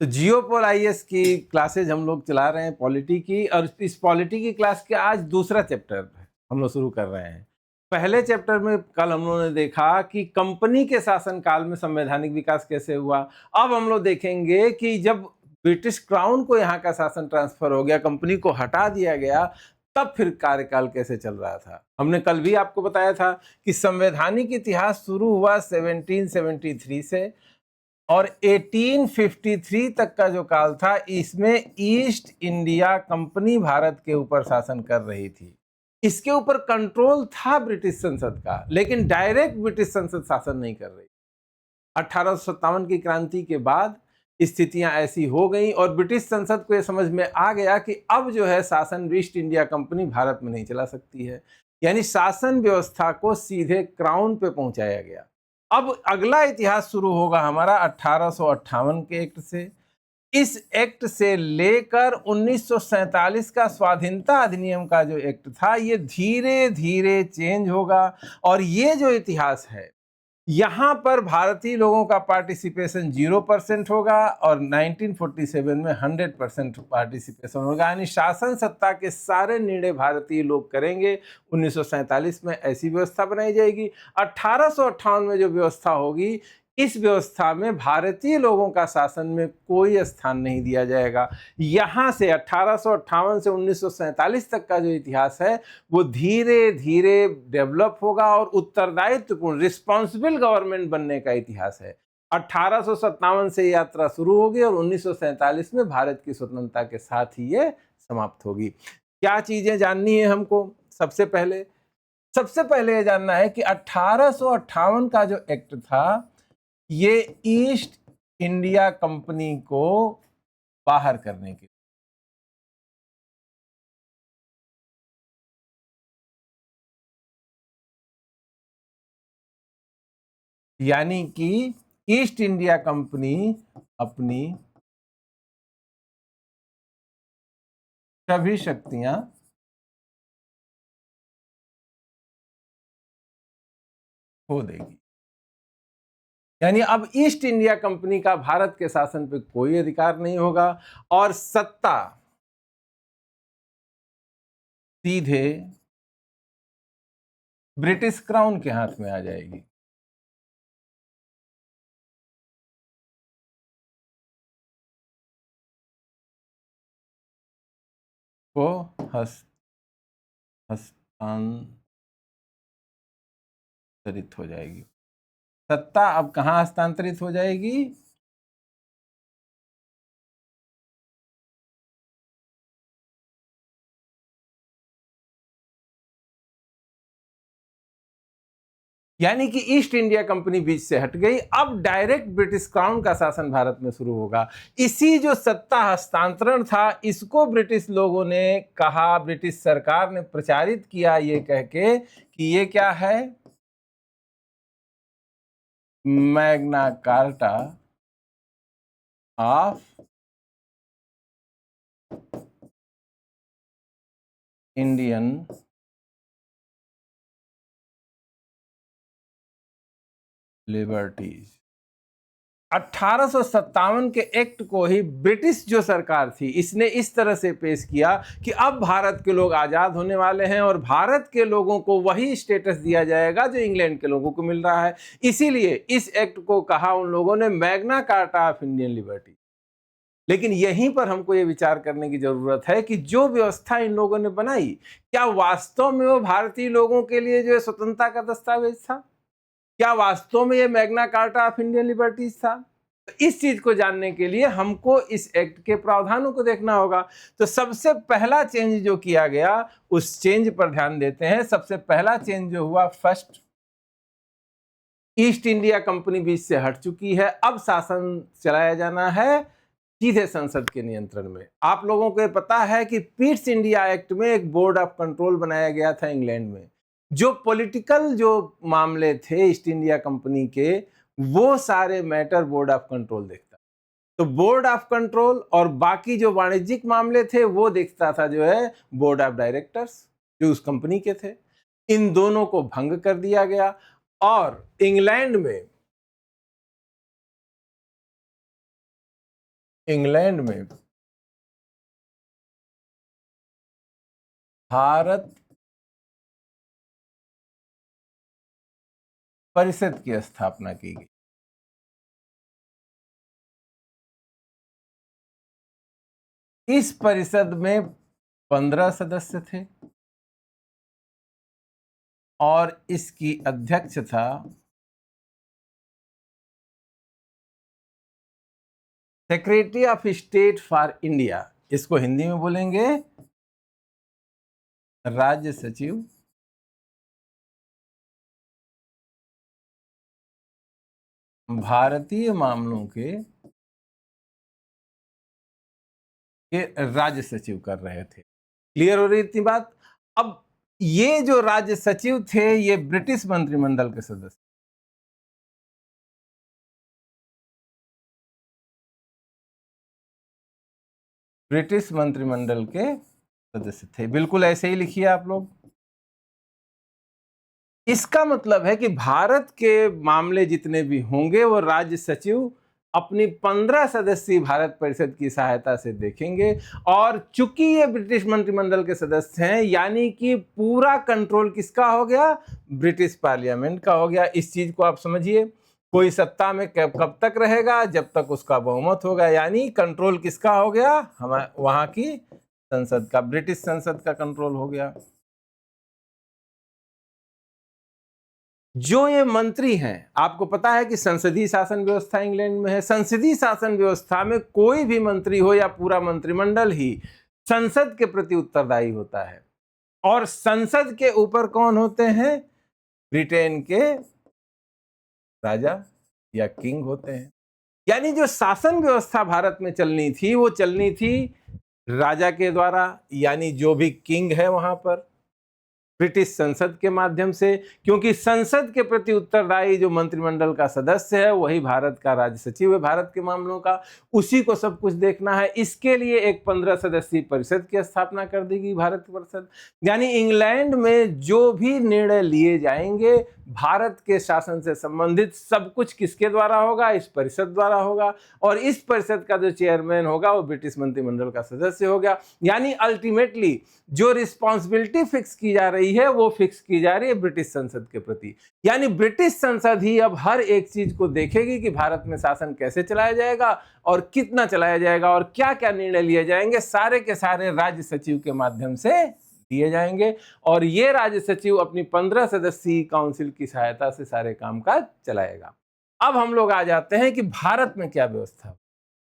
तो जियोपोल आईएएस की क्लासेज हम लोग चला रहे हैं पॉलिटी की, और इस पॉलिटी की क्लास के आज दूसरा चैप्टर हम लोग शुरू कर रहे हैं। पहले चैप्टर में कल हम लोगों ने देखा कि कंपनी के शासन काल में संवैधानिक विकास कैसे हुआ। अब हम लोग देखेंगे कि जब ब्रिटिश क्राउन को यहाँ का शासन ट्रांसफर हो गया, कंपनी को हटा दिया गया, तब फिर कार्यकाल कैसे चल रहा था। हमने कल भी आपको बताया था कि संवैधानिक इतिहास शुरू हुआ 1773 से, और 1853 तक का जो काल था, इसमें ईस्ट इंडिया कंपनी भारत के ऊपर शासन कर रही थी। इसके ऊपर कंट्रोल था ब्रिटिश संसद का, लेकिन डायरेक्ट ब्रिटिश संसद शासन नहीं कर रही। 1857 की क्रांति के बाद स्थितियां ऐसी हो गई और ब्रिटिश संसद को यह समझ में आ गया कि अब जो है शासन ईस्ट इंडिया कंपनी भारत में नहीं चला सकती है, यानी शासन व्यवस्था को सीधे क्राउन पे पहुंचाया गया। अब अगला इतिहास शुरू होगा हमारा 1858 के एक्ट से। इस एक्ट से लेकर 1947 का स्वाधीनता अधिनियम का जो एक्ट था, ये धीरे धीरे चेंज होगा। और ये जो इतिहास है, यहाँ पर भारतीय लोगों का पार्टिसिपेशन 0% होगा और 1947 में 100% पार्टिसिपेशन होगा, यानी शासन सत्ता के सारे निर्णय भारतीय लोग करेंगे। 1947 में ऐसी व्यवस्था बनाई जाएगी। 1858 में जो व्यवस्था होगी, इस व्यवस्था में भारतीय लोगों का शासन में कोई स्थान नहीं दिया जाएगा। यहां से 1858 से 1947 तक का जो इतिहास है, वो धीरे धीरे डेवलप होगा और उत्तरदायित्वपूर्ण रिस्पॉन्सिबल गवर्नमेंट बनने का इतिहास है। 1857 से यात्रा शुरू होगी और 1947 में भारत की स्वतंत्रता के साथ ही ये समाप्त होगी। क्या चीजें जाननी है हमको? सबसे पहले ये जानना है कि 1858 का जो एक्ट था, ये ईस्ट इंडिया कंपनी को बाहर करने के, यानी कि ईस्ट इंडिया कंपनी अपनी सभी शक्तियां खो देगी। यानी अब ईस्ट इंडिया कंपनी का भारत के शासन पे कोई अधिकार नहीं होगा और सत्ता सीधे ब्रिटिश क्राउन के हाथ में आ जाएगी। को हस्तांतरित हो जाएगी। सत्ता अब कहां हस्तांतरित हो जाएगी? यानी कि ईस्ट इंडिया कंपनी बीच से हट गई। अब डायरेक्ट ब्रिटिश क्राउन का शासन भारत में शुरू होगा। इसी जो सत्ता हस्तांतरण था, इसको ब्रिटिश लोगों ने कहा, ब्रिटिश सरकार ने प्रचारित किया ये कह के कि ये क्या है, Magna carta of Indian liberties. 1857 के एक्ट को ही ब्रिटिश जो सरकार थी, इसने इस तरह से पेश किया कि अब भारत के लोग आजाद होने वाले हैं और भारत के लोगों को वही स्टेटस दिया जाएगा जो इंग्लैंड के लोगों को मिल रहा है। इसीलिए इस एक्ट को कहा उन लोगों ने Magna carta of Indian liberty. लेकिन यहीं पर हमको ये विचार करने की जरूरत है कि जो व्यवस्था इन लोगों ने बनाई, क्या वास्तव में वो भारतीय लोगों के लिए जो है स्वतंत्रता का दस्तावेज था? क्या वास्तव में ये Magna carta of Indian liberties था? तो इस चीज को जानने के लिए हमको इस एक्ट के प्रावधानों को देखना होगा। तो सबसे पहला चेंज जो किया गया, उस चेंज पर ध्यान देते हैं। सबसे पहला चेंज जो हुआ, फर्स्ट, ईस्ट इंडिया कंपनी बीच से हट चुकी है। अब शासन चलाया जाना है सीधे संसद के नियंत्रण में। आप लोगों को ये पता है कि पीट्स इंडिया एक्ट में एक बोर्ड ऑफ कंट्रोल बनाया गया था इंग्लैंड में। जो पॉलिटिकल जो मामले थे ईस्ट इंडिया कंपनी के, वो सारे मैटर बोर्ड ऑफ कंट्रोल देखता। तो बोर्ड ऑफ कंट्रोल और बाकी जो वाणिज्यिक मामले थे, वो देखता था जो है बोर्ड ऑफ डायरेक्टर्स, जो उस कंपनी के थे। इन दोनों को भंग कर दिया गया और इंग्लैंड में इंग्लैंड में भारत परिषद की स्थापना की गई। इस परिषद में 15 सदस्य थे और इसकी अध्यक्ष था secretary of state for India. इसको हिंदी में बोलेंगे राज्य सचिव भारतीय मामलों के राज्य सचिव कर रहे थे। क्लियर हो रही थी बात? अब ये जो राज्य सचिव थे ये ब्रिटिश मंत्रिमंडल के सदस्य, ब्रिटिश मंत्रिमंडल के सदस्य थे। बिल्कुल ऐसे ही लिखिए आप लोग। इसका मतलब है कि भारत के मामले जितने भी होंगे वो राज्य सचिव अपनी 15 सदस्यीय भारत परिषद की सहायता से देखेंगे। और चूंकि ये ब्रिटिश मंत्रिमंडल के सदस्य हैं यानी कि पूरा कंट्रोल किसका हो गया? ब्रिटिश पार्लियामेंट का हो गया। इस चीज को आप समझिए, कोई सत्ता में कब तक रहेगा? जब तक उसका बहुमत होगा। यानी कंट्रोल किसका हो गया? हमारे वहां की संसद का, ब्रिटिश संसद का कंट्रोल हो गया। जो ये मंत्री हैं, आपको पता है कि संसदीय शासन व्यवस्था इंग्लैंड में है। संसदीय शासन व्यवस्था में कोई भी मंत्री हो या पूरा मंत्रिमंडल ही संसद के प्रति उत्तरदायी होता है। और संसद के ऊपर कौन होते हैं? ब्रिटेन के राजा या किंग होते हैं। यानी जो शासन व्यवस्था भारत में चलनी थी वो चलनी थी राजा के द्वारा, यानी जो भी किंग है वहां पर, ब्रिटिश संसद के माध्यम से। क्योंकि संसद के प्रति उत्तरदायी जो मंत्रिमंडल का सदस्य है वही भारत का राज्य सचिव है भारत के मामलों का, उसी को सब कुछ देखना है। इसके लिए एक 15 सदस्यीय परिषद की स्थापना कर देगी भारत परिषद। यानी इंग्लैंड में जो भी निर्णय लिए जाएंगे भारत के शासन से संबंधित सब कुछ किसके द्वारा होगा? इस परिषद द्वारा होगा। और इस परिषद का जो चेयरमैन होगा वो ब्रिटिश मंत्रिमंडल का सदस्य होगा। यानी अल्टीमेटली जो रिस्पॉन्सिबिलिटी फिक्स की जा रही है वो फिक्स की जा रही है ब्रिटिश संसद के प्रति। यानी ब्रिटिश संसद ही अब हर एक चीज को देखेगी कि भारत में शासन कैसे चलाया जाएगा और कितना चलाया जाएगा और क्या क्या निर्णय लिए जाएंगे, सारे के सारे राज्य सचिव के माध्यम से दिए जाएंगे। और ये राज्य सचिव अपनी 15 सदस्यीय काउंसिल की सहायता से सारे कामकाज चलाएगा। अब हम लोग आ जाते हैं कि भारत में क्या व्यवस्था।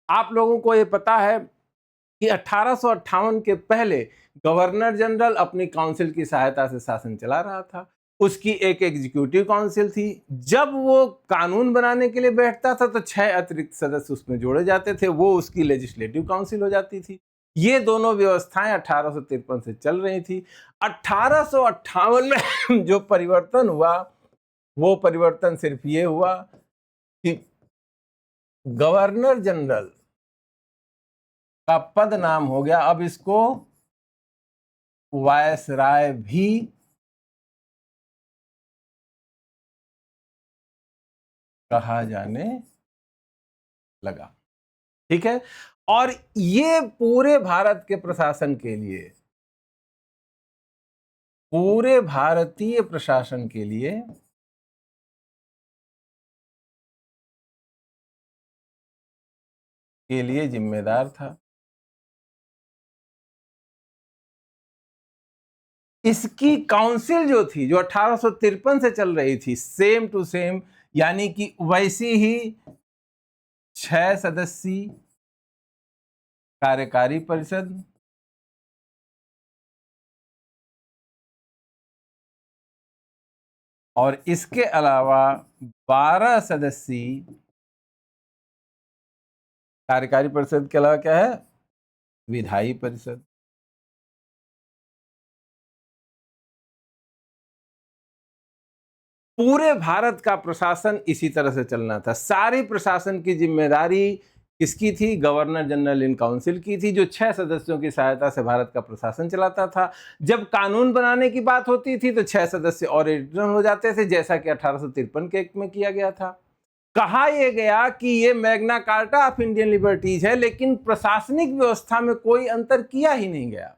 आप लोगों को ये पता है कि 1858 के पहले गवर्नर जनरल अपनी काउंसिल की सहायता से शासन चला रहा था। उसकी एक एग्जीक्यूटिव काउंसिल थी। जब वो कानून बनाने के लिए बैठता था तो 6 अतिरिक्त सदस्य उसमें जोड़े जाते थे, वो उसकी लेजिस्लेटिव काउंसिल हो जाती थी। ये दोनों व्यवस्थाएं 1853 से चल रही थी। 1858 में जो परिवर्तन हुआ वो परिवर्तन सिर्फ ये हुआ कि गवर्नर जनरल का पद नाम हो गया, अब इसको वायसराय भी कहा जाने लगा। ठीक है। और ये पूरे भारत के प्रशासन के लिए, पूरे भारतीय प्रशासन के लिए जिम्मेदार था। इसकी काउंसिल जो थी, जो 1853 से चल रही थी, सेम टू सेम, यानी कि वैसी ही 6 सदस्यीय कार्यकारी परिषद, और इसके अलावा 12 सदस्यीय कार्यकारी परिषद के अलावा क्या है? विधायी परिषद। पूरे भारत का प्रशासन इसी तरह से चलना था। सारी प्रशासन की जिम्मेदारी किसकी थी? गवर्नर जनरल इन काउंसिल की थी, जो 6 सदस्यों की सहायता से भारत का प्रशासन चलाता था। जब कानून बनाने की बात होती थी तो 6 सदस्य और एडिशनल हो जाते थे, जैसा कि 1853 के एक्ट में किया गया था। कहा यह गया कि ये Magna carta of Indian liberties है, लेकिन प्रशासनिक व्यवस्था में कोई अंतर किया ही नहीं गया।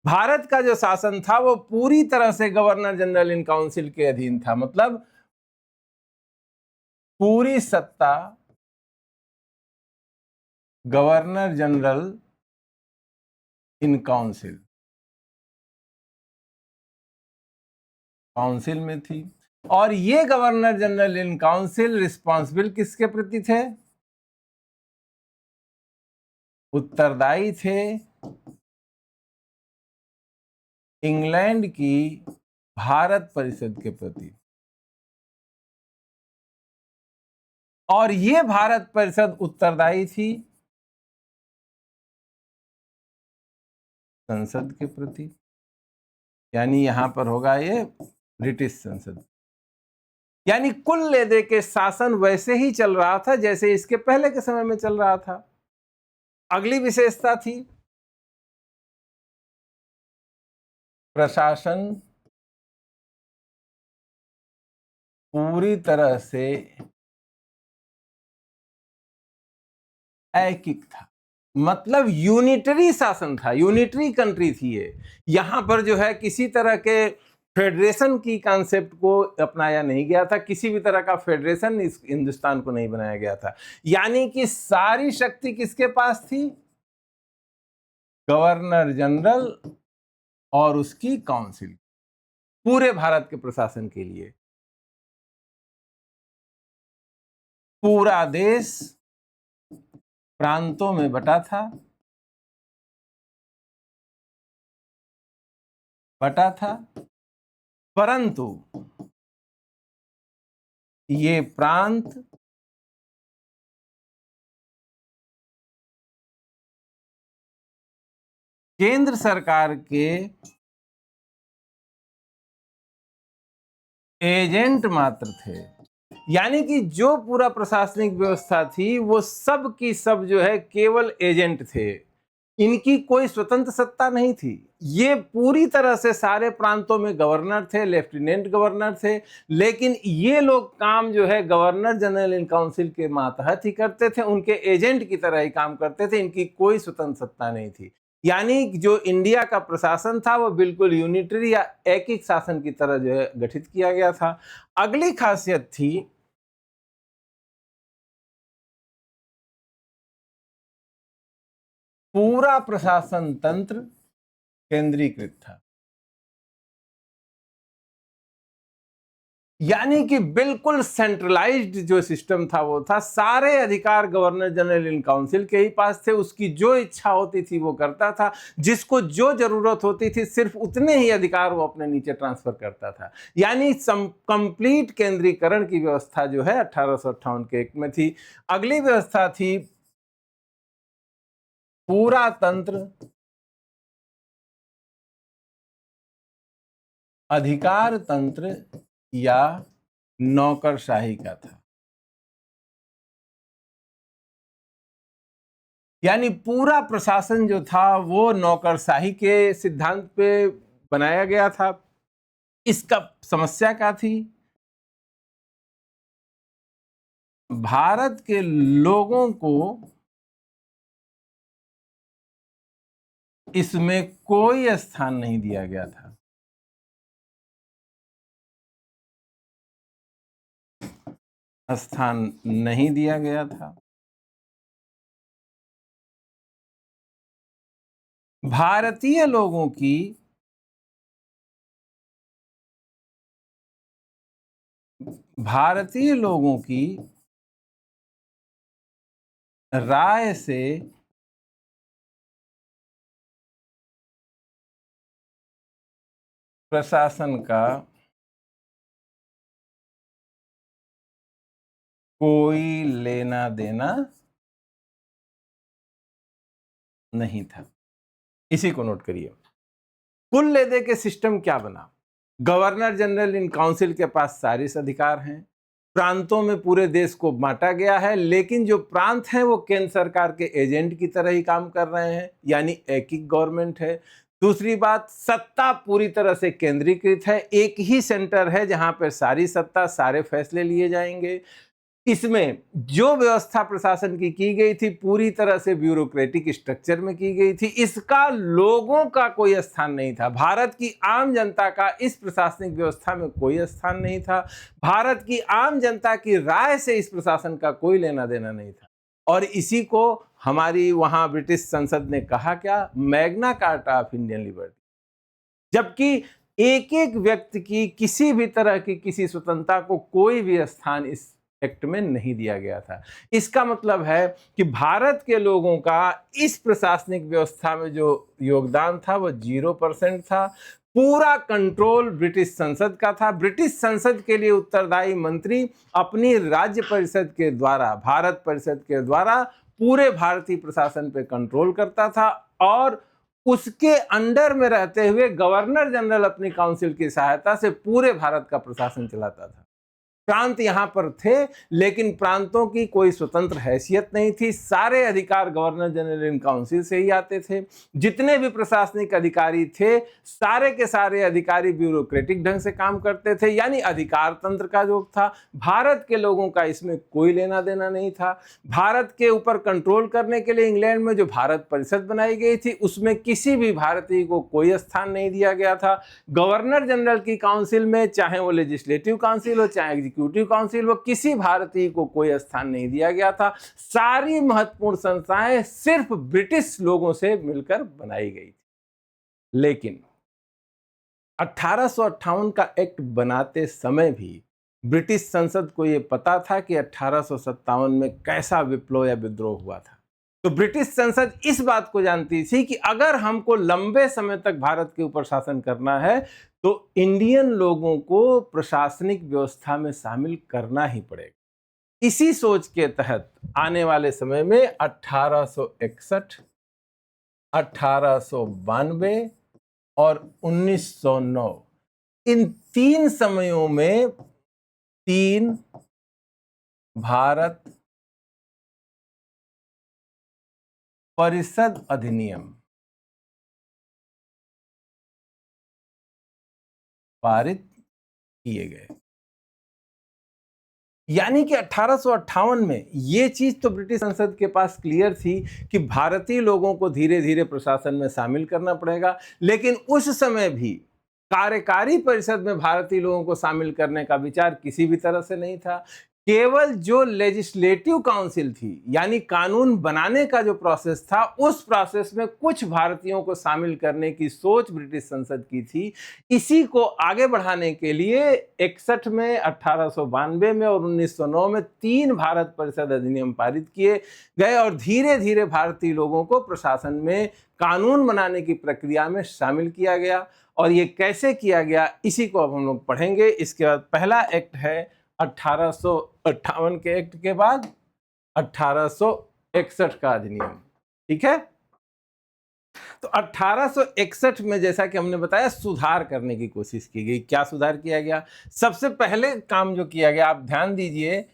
भारत का जो शासन था वो पूरी तरह से गवर्नर जनरल इन काउंसिल के अधीन था, मतलब पूरी सत्ता गवर्नर जनरल इन काउंसिल में थी। और ये governor general in council responsible किसके प्रति थे? उत्तरदायी थे इंग्लैंड की भारत परिषद के प्रति। और ये भारत परिषद उत्तरदायी थी संसद के प्रति, यानी यहां पर होगा ये ब्रिटिश संसद। यानी कुल ले दे के शासन वैसे ही चल रहा था जैसे इसके पहले के समय में चल रहा था। अगली विशेषता थी प्रशासन पूरी तरह से ऐकिक था, मतलब यूनिटरी शासन था, यूनिटरी कंट्री थी ये। यहां पर जो है किसी तरह के फेडरेशन की कॉन्सेप्ट को अपनाया नहीं गया था, किसी भी तरह का फेडरेशन इस हिंदुस्तान को नहीं बनाया गया था। यानी कि सारी शक्ति किसके पास थी? गवर्नर जनरल और उसकी काउंसिल, पूरे भारत के प्रशासन के लिए। पूरा देश प्रांतों में बटा था, परंतु ये प्रांत केंद्र सरकार के एजेंट मात्र थे। यानी कि जो पूरा प्रशासनिक व्यवस्था थी वो सब की सब जो है केवल एजेंट थे, इनकी कोई स्वतंत्र सत्ता नहीं थी। ये पूरी तरह से सारे प्रांतों में गवर्नर थे, लेफ्टिनेंट गवर्नर थे, लेकिन ये लोग काम जो है गवर्नर जनरल इन काउंसिल के मातहत ही करते थे, उनके एजेंट की तरह ही काम करते थे, इनकी कोई स्वतंत्र सत्ता नहीं थी। यानी जो इंडिया का प्रशासन था वो बिल्कुल यूनिटरी या एकिक शासन की तरह जो है गठित किया गया था। अगली खासियत थी पूरा प्रशासन तंत्र केंद्रीकृत था, यानी कि बिल्कुल सेंट्रलाइज्ड जो सिस्टम था वो था। सारे अधिकार गवर्नर जनरल इन काउंसिल के ही पास थे, उसकी जो इच्छा होती थी वो करता था, जिसको जो जरूरत होती थी सिर्फ उतने ही अधिकार वो अपने नीचे ट्रांसफर करता था। यानी कंप्लीट केंद्रीकरण की व्यवस्था जो है 1858 के एक्ट में थी। अगली व्यवस्था थी पूरा तंत्र अधिकार तंत्र या नौकरशाही का था। यानी पूरा प्रशासन जो था वो नौकरशाही के सिद्धांत पे बनाया गया था। इसका समस्या क्या थी? भारत के लोगों को इसमें कोई स्थान नहीं दिया गया था। स्थान नहीं दिया गया था। भारतीय लोगों की राय से प्रशासन का कोई लेना देना नहीं था। इसी को नोट करिए। कुल ले दे के सिस्टम क्या बना? गवर्नर जनरल इन काउंसिल के पास सारे अधिकार हैं, प्रांतों में पूरे देश को बांटा गया है, लेकिन जो प्रांत हैं वो केंद्र सरकार के एजेंट की तरह ही काम कर रहे हैं, यानी एकिक गवर्नमेंट है। दूसरी बात, सत्ता पूरी तरह से केंद्रीकृत है, एक ही सेंटर है जहां पर सारी सत्ता, सारे फैसले लिए जाएंगे। इसमें जो व्यवस्था प्रशासन की गई थी पूरी तरह से ब्यूरोक्रेटिक स्ट्रक्चर में की गई थी। इसका लोगों का कोई स्थान नहीं था। भारत की आम जनता का इस प्रशासनिक व्यवस्था में कोई स्थान नहीं था। भारत की आम जनता की राय से इस प्रशासन का कोई लेना देना नहीं था। और इसी को हमारी वहां ब्रिटिश संसद ने कहा क्या, Magna carta of Indian liberty. जबकि एक एक व्यक्ति की किसी भी तरह की किसी स्वतंत्रता को कोई भी स्थान इस एक्ट में नहीं दिया गया था। इसका मतलब है कि भारत के लोगों का इस प्रशासनिक व्यवस्था में जो योगदान था वो 0% था। पूरा कंट्रोल ब्रिटिश संसद का था। ब्रिटिश संसद के लिए उत्तरदायी मंत्री अपनी राज्य परिषद के द्वारा, भारत परिषद के द्वारा पूरे भारतीय प्रशासन पे कंट्रोल करता था और उसके अंडर में रहते हुए गवर्नर जनरल अपनी काउंसिल की सहायता से पूरे भारत का प्रशासन चलाता था। प्रांत यहां पर थे, लेकिन प्रांतों की कोई स्वतंत्र हैसियत नहीं थी। सारे अधिकार गवर्नर जनरल इन काउंसिल से ही आते थे। जितने भी प्रशासनिक अधिकारी थे, सारे के सारे अधिकारी ब्यूरोक्रेटिक ढंग से काम करते थे, यानी अधिकार तंत्र का जो था। भारत के लोगों का इसमें कोई लेना देना नहीं था। भारत के ऊपर कंट्रोल करने के लिए इंग्लैंड में जो भारत परिषद बनाई गई थी, उसमें किसी भी भारतीय को कोई स्थान नहीं दिया गया था। गवर्नर जनरल की काउंसिल में, चाहे वो लेजिस्लेटिव काउंसिल हो चाहे एग्जीक्यूटिव काउंसिल, वो किसी भारतीय को कोई स्थान नहीं दिया गया था। सारी महत्वपूर्ण संस्थाएं सिर्फ ब्रिटिश लोगों से मिलकर बनाई गई थी। लेकिन 1858 का एक्ट बनाते समय भी ब्रिटिश संसद को यह पता था कि 1857 में कैसा विप्लव या विद्रोह हुआ था। तो ब्रिटिश संसद इस बात को जानती थी कि अगर हमको लंबे समय तक भारत के ऊपर शासन करना है तो इंडियन लोगों को प्रशासनिक व्यवस्था में शामिल करना ही पड़ेगा। इसी सोच के तहत आने वाले समय में 1861, 1892 और 1909 इन 3 समयों में 3 भारत परिषद अधिनियम पारित किए गए। यानी कि 1858 में यह चीज तो ब्रिटिश संसद के पास क्लियर थी कि भारतीय लोगों को धीरे धीरे प्रशासन में शामिल करना पड़ेगा, लेकिन उस समय भी कार्यकारी परिषद में भारतीय लोगों को शामिल करने का विचार किसी भी तरह से नहीं था। केवल जो लेजिस्लेटिव काउंसिल थी, यानी कानून बनाने का जो प्रोसेस था, उस प्रोसेस में कुछ भारतीयों को शामिल करने की सोच ब्रिटिश संसद की थी। इसी को आगे बढ़ाने के लिए 61 में, 1892 में और 1909 में 3 भारत परिषद अधिनियम पारित किए गए और धीरे धीरे भारतीय लोगों को प्रशासन में कानून बनाने की प्रक्रिया में शामिल किया गया। और ये कैसे किया गया, इसी को अब हम लोग पढ़ेंगे। इसके बाद पहला एक्ट है 1858 के एक्ट के बाद 1861 का अधिनियम। ठीक है, तो 1861 में जैसा कि हमने बताया सुधार करने की कोशिश की गई। क्या सुधार किया गया? सबसे पहले काम जो किया गया, आप ध्यान दीजिए,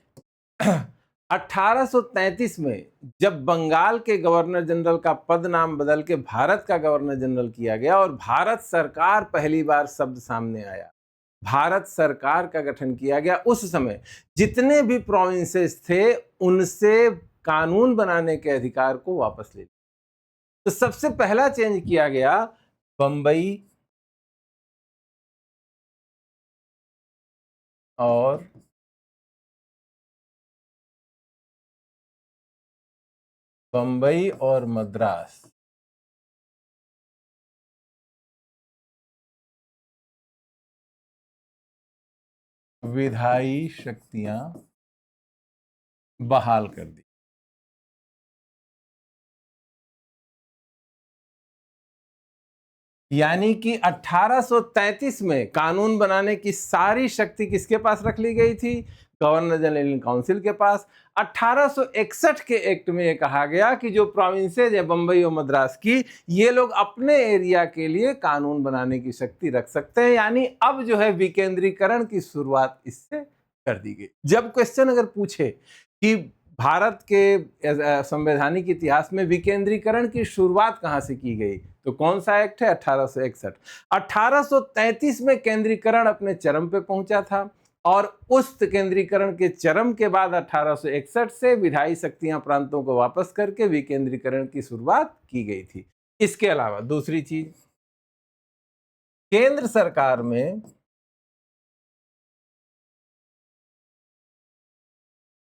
1833 में जब बंगाल के गवर्नर जनरल का पद नाम बदल के भारत का गवर्नर जनरल किया गया और भारत सरकार पहली बार शब्द सामने आया, भारत सरकार का गठन किया गया, उस समय जितने भी प्रोविंसेस थे उनसे कानून बनाने के अधिकार को वापस ले लिया। तो सबसे पहला चेंज किया गया बंबई और मद्रास विधायी शक्तियां बहाल कर दी। यानी कि 1833 में कानून बनाने की सारी शक्ति किसके पास रख ली गई थी? गवर्नर जनरल काउंसिल के पास। 1861 के एक्ट में यह कहा गया कि जो प्रोविंसेज है बंबई और मद्रास की, ये लोग अपने एरिया के लिए कानून बनाने की शक्ति रख सकते हैं। यानी अब जो है विकेंद्रीकरण की शुरुआत इससे कर दी गई। जब क्वेश्चन अगर पूछे कि भारत के संवैधानिक इतिहास में विकेंद्रीकरण की शुरुआत कहां से की गई, तो कौन सा एक्ट है? 1861। 1833 में केंद्रीकरण अपने चरम पे पहुंचा था। और उस केंद्रीकरण के चरम के बाद 1861 से विधायी शक्तियां प्रांतों को वापस करके विकेंद्रीकरण की शुरुआत की गई थी। इसके अलावा दूसरी चीज, केंद्र सरकार में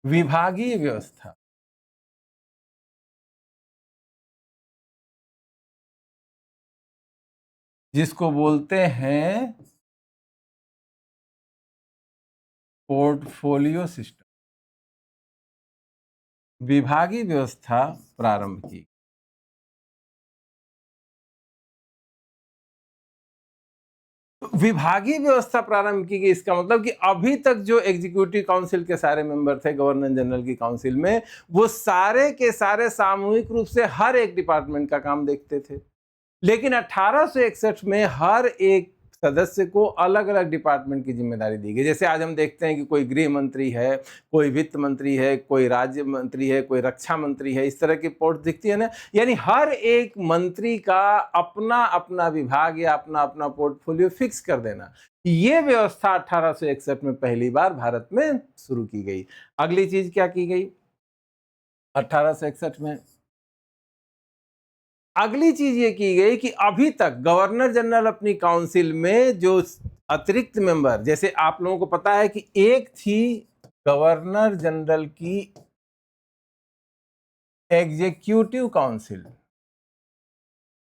विभागीय व्यवस्था, जिसको बोलते हैं पोर्टफोलियो सिस्टम, विभागीय व्यवस्था प्रारंभ की। विभागीय व्यवस्था प्रारंभ की गई, इसका मतलब कि अभी तक जो एग्जीक्यूटिव काउंसिल के सारे मेंबर थे गवर्नर जनरल की काउंसिल में, वो सारे के सारे सामूहिक रूप से हर एक डिपार्टमेंट का काम देखते थे। लेकिन 1861 में हर एक सदस्य को अलग अलग डिपार्टमेंट की जिम्मेदारी दी गई। जैसे आज हम देखते हैं कि कोई गृह मंत्री है, कोई वित्त मंत्री है, कोई राज्य मंत्री है, कोई रक्षा मंत्री है, इस तरह की पोस्ट दिखती है ना। यानी हर एक मंत्री का अपना अपना विभाग या अपना अपना पोर्टफोलियो फिक्स कर देना, ये व्यवस्था 1861 में पहली बार भारत में शुरू की गई। अगली चीज क्या की गई 1861 में? अगली चीज ये की गई कि अभी तक गवर्नर जनरल अपनी काउंसिल में जो अतिरिक्त मेंबर, जैसे आप लोगों को पता है कि एक थी गवर्नर जनरल की एग्जीक्यूटिव काउंसिल,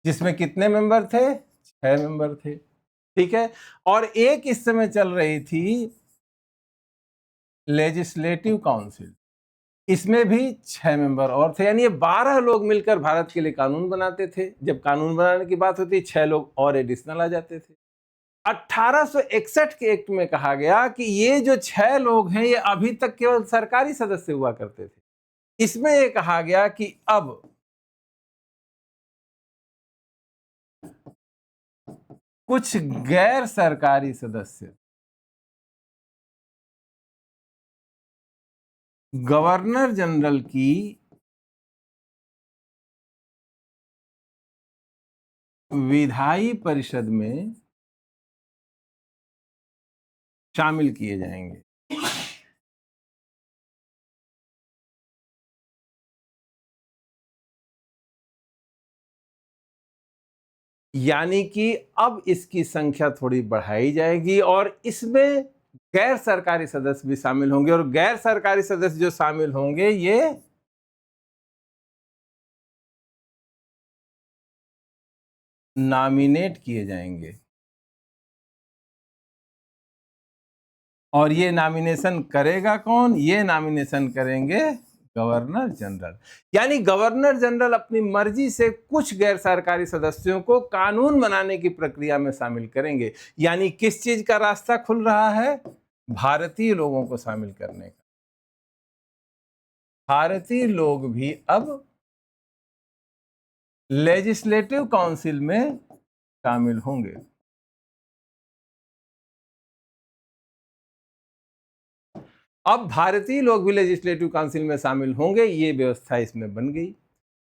जिसमें कितने मेंबर थे? 6 मेंबर थे, ठीक है। और एक इस समय चल रही थी लेजिस्लेटिव काउंसिल, इसमें भी 6 मेंबर और थे। यानी ये 12 लोग मिलकर भारत के लिए कानून बनाते थे। जब कानून बनाने की बात होती, 6 लोग और एडिशनल आ जाते थे। 1861 के एक्ट में कहा गया कि ये जो 6 लोग हैं, ये अभी तक केवल सरकारी सदस्य हुआ करते थे। इसमें ये कहा गया कि अब कुछ गैर सरकारी सदस्य गवर्नर जनरल की विधायी परिषद में शामिल किए जाएंगे। यानी कि अब इसकी संख्या थोड़ी बढ़ाई जाएगी और इसमें गैर सरकारी सदस्य भी शामिल होंगे, और गैर सरकारी सदस्य जो शामिल होंगे ये नॉमिनेट किए जाएंगे, और ये नॉमिनेशन करेगा कौन? ये नॉमिनेशन करेंगे गवर्नर जनरल। यानी गवर्नर जनरल अपनी मर्जी से कुछ गैर सरकारी सदस्यों को कानून बनाने की प्रक्रिया में शामिल करेंगे। यानी किस चीज का रास्ता खुल रहा है? भारतीय लोगों को शामिल करने का। भारतीय लोग भी अब लेजिस्लेटिव काउंसिल में शामिल होंगे। अब भारतीय लोग भी लेजिस्लेटिव काउंसिल में शामिल होंगे, ये व्यवस्था इसमें बन गई।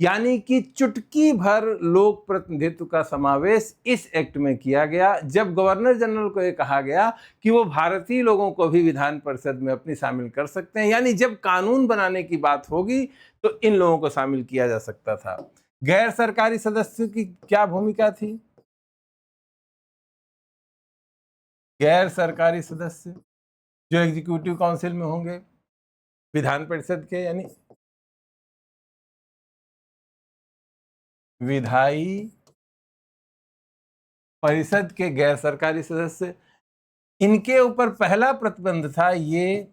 यानी कि चुटकी भर लोक प्रतिनिधित्व का समावेश इस एक्ट में किया गया, जब गवर्नर जनरल को यह कहा गया कि वो भारतीय लोगों को भी विधान परिषद में अपनी शामिल कर सकते हैं। यानी जब कानून बनाने की बात होगी तो इन लोगों को शामिल किया जा सकता था। गैर सरकारी सदस्यों की क्या भूमिका थी? गैर सरकारी सदस्य जो एग्जीक्यूटिव काउंसिल में होंगे विधान परिषद के, यानी विधायी परिषद के गैर सरकारी सदस्य, इनके ऊपर पहला प्रतिबंध था ये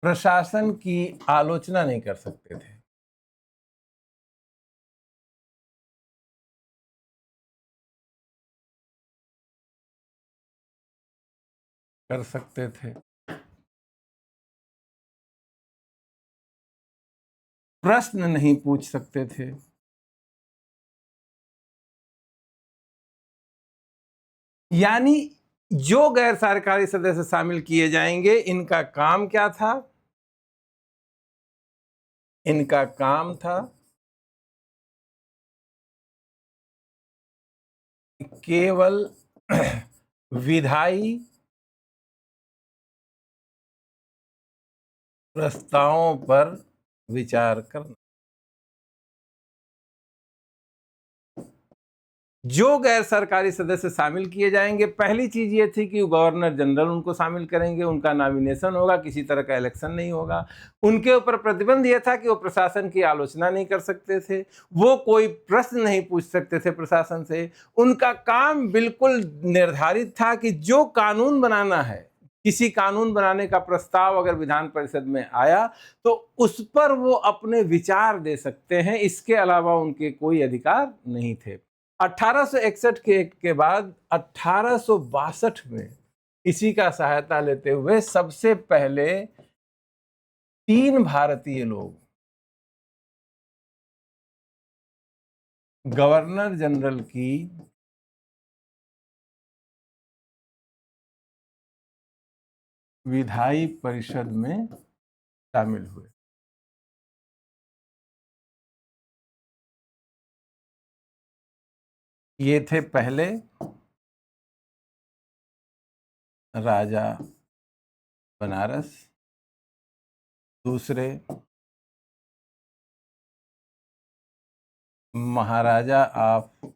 प्रशासन की आलोचना नहीं कर सकते थे। कर सकते थे, प्रश्न नहीं पूछ सकते थे। यानी जो गैर सरकारी सदस्य शामिल किए जाएंगे, इनका काम क्या था? इनका काम था केवल विधायी प्रस्तावों पर विचार करना। जो गैर सरकारी सदस्य शामिल किए जाएंगे, पहली चीज ये थी कि गवर्नर जनरल उनको शामिल करेंगे, उनका नॉमिनेशन होगा, किसी तरह का इलेक्शन नहीं होगा। उनके ऊपर प्रतिबंध यह था कि वो प्रशासन की आलोचना नहीं कर सकते थे, वो कोई प्रश्न नहीं पूछ सकते थे प्रशासन से। उनका काम बिल्कुल निर्धारित था कि जो कानून बनाना है, किसी कानून बनाने का प्रस्ताव अगर विधान परिषद में आया तो उस पर वो अपने विचार दे सकते हैं, इसके अलावा उनके कोई अधिकार नहीं थे। 1861 के एक्ट के बाद 1862 में इसी का सहायता लेते हुए सबसे पहले 3 भारतीय लोग गवर्नर जनरल की विधायी परिषद में शामिल हुए। ये थे पहले राजा बनारस, दूसरे महाराजा ऑफ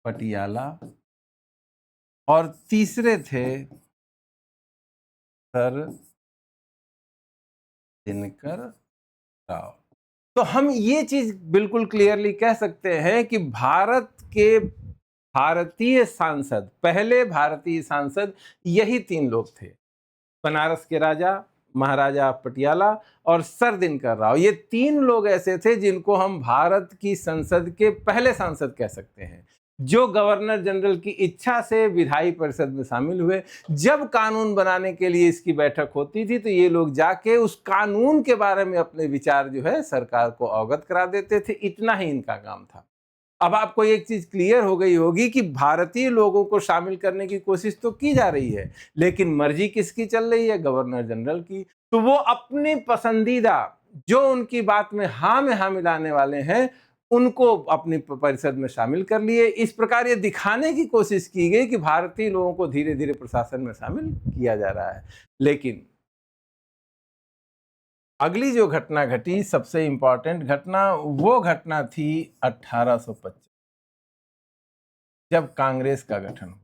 पटियाला और तीसरे थे सर दिनकर राव। तो हम ये चीज बिल्कुल क्लियरली कह सकते हैं कि भारत के भारतीय सांसद, पहले भारतीय सांसद यही 3 लोग थे, बनारस के राजा, महाराजा पटियाला और सर दिनकर राव। ये 3 लोग ऐसे थे जिनको हम भारत की संसद के पहले सांसद कह सकते हैं, जो गवर्नर जनरल की इच्छा से विधायी परिषद में शामिल हुए। जब कानून बनाने के लिए इसकी बैठक होती थी तो ये लोग जाके उस कानून के बारे में अपने विचार जो है सरकार को अवगत करा देते थे। इतना ही इनका काम था। अब आपको एक चीज क्लियर हो गई होगी कि भारतीय लोगों को शामिल करने की कोशिश तो की जा रही है, लेकिन मर्जी किसकी चल रही है? गवर्नर जनरल की। तो वो अपनी पसंदीदा, जो उनकी बात में हाँ मिलाने वाले हैं, उनको अपनी परिषद में शामिल कर लिए। इस प्रकार ये दिखाने की कोशिश की गई कि भारतीय लोगों को धीरे धीरे प्रशासन में शामिल किया जा रहा है। लेकिन अगली जो घटना घटी, सबसे इंपॉर्टेंट घटना, वो घटना थी 1825, जब कांग्रेस का गठन हुआ।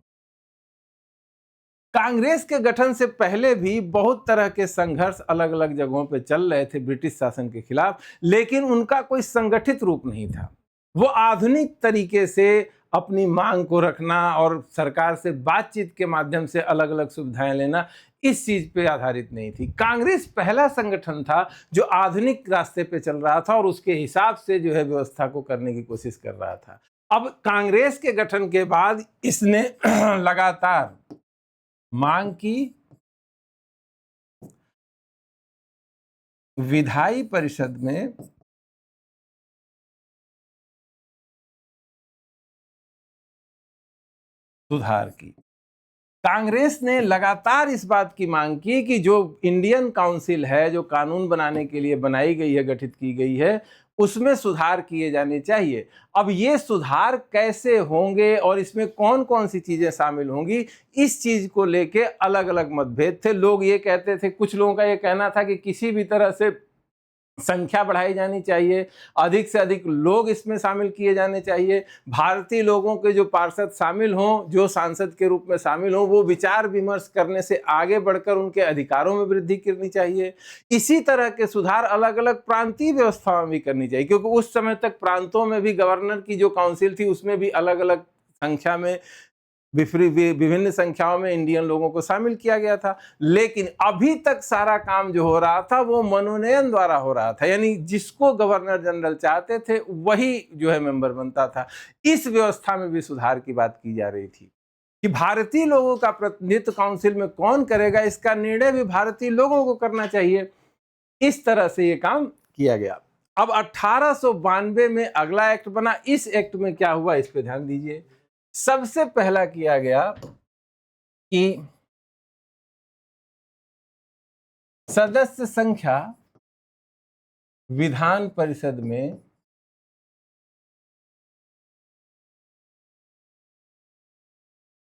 कांग्रेस के गठन से पहले भी बहुत तरह के संघर्ष अलग अलग जगहों पे चल रहे थे ब्रिटिश शासन के खिलाफ, लेकिन उनका कोई संगठित रूप नहीं था। वो आधुनिक तरीके से अपनी मांग को रखना और सरकार से बातचीत के माध्यम से अलग अलग सुविधाएं लेना, इस चीज पे आधारित नहीं थी। कांग्रेस पहला संगठन था जो आधुनिक रास्ते पे चल रहा था और उसके हिसाब से जो है व्यवस्था को करने की कोशिश कर रहा था। अब कांग्रेस के गठन के बाद इसने लगातार मांग की विधायी परिषद में सुधार की। कांग्रेस ने लगातार इस बात की मांग की कि जो इंडियन काउंसिल है, जो कानून बनाने के लिए बनाई गई है, गठित की गई है, उसमें सुधार किए जाने चाहिए। अब ये सुधार कैसे होंगे और इसमें कौन कौन सी चीजें शामिल होंगी, इस चीज को लेके अलग अलग मतभेद थे। लोग ये कहते थे, कुछ लोगों का ये कहना था कि किसी भी तरह से संख्या बढ़ाई जानी चाहिए, अधिक से अधिक लोग इसमें शामिल किए जाने चाहिए, भारतीय लोगों के जो पार्षद शामिल हों, जो सांसद के रूप में शामिल हों, वो विचार विमर्श करने से आगे बढ़कर उनके अधिकारों में वृद्धि करनी चाहिए। इसी तरह के सुधार अलग अलग प्रांतीय व्यवस्थाओं में भी करनी चाहिए, क्योंकि उस समय तक प्रांतों में भी गवर्नर की जो काउंसिल थी उसमें भी अलग अलग संख्या में, विभिन्न संख्याओं में इंडियन लोगों को शामिल किया गया था। लेकिन अभी तक सारा काम जो हो रहा था वो मनोनयन द्वारा हो रहा था, यानी जिसको गवर्नर जनरल चाहते थे वही जो है मेंबर बनता था। इस व्यवस्था में भी सुधार की बात की जा रही थी कि भारतीय लोगों का प्रतिनिधित्व काउंसिल में कौन करेगा, इसका निर्णय भी भारतीय लोगों को करना चाहिए। इस तरह से ये काम किया गया। अब 1892 में अगला एक्ट बना। इस एक्ट में क्या हुआ, इस पे ध्यान दीजिए। सबसे पहला किया गया कि सदस्य संख्या विधान परिषद में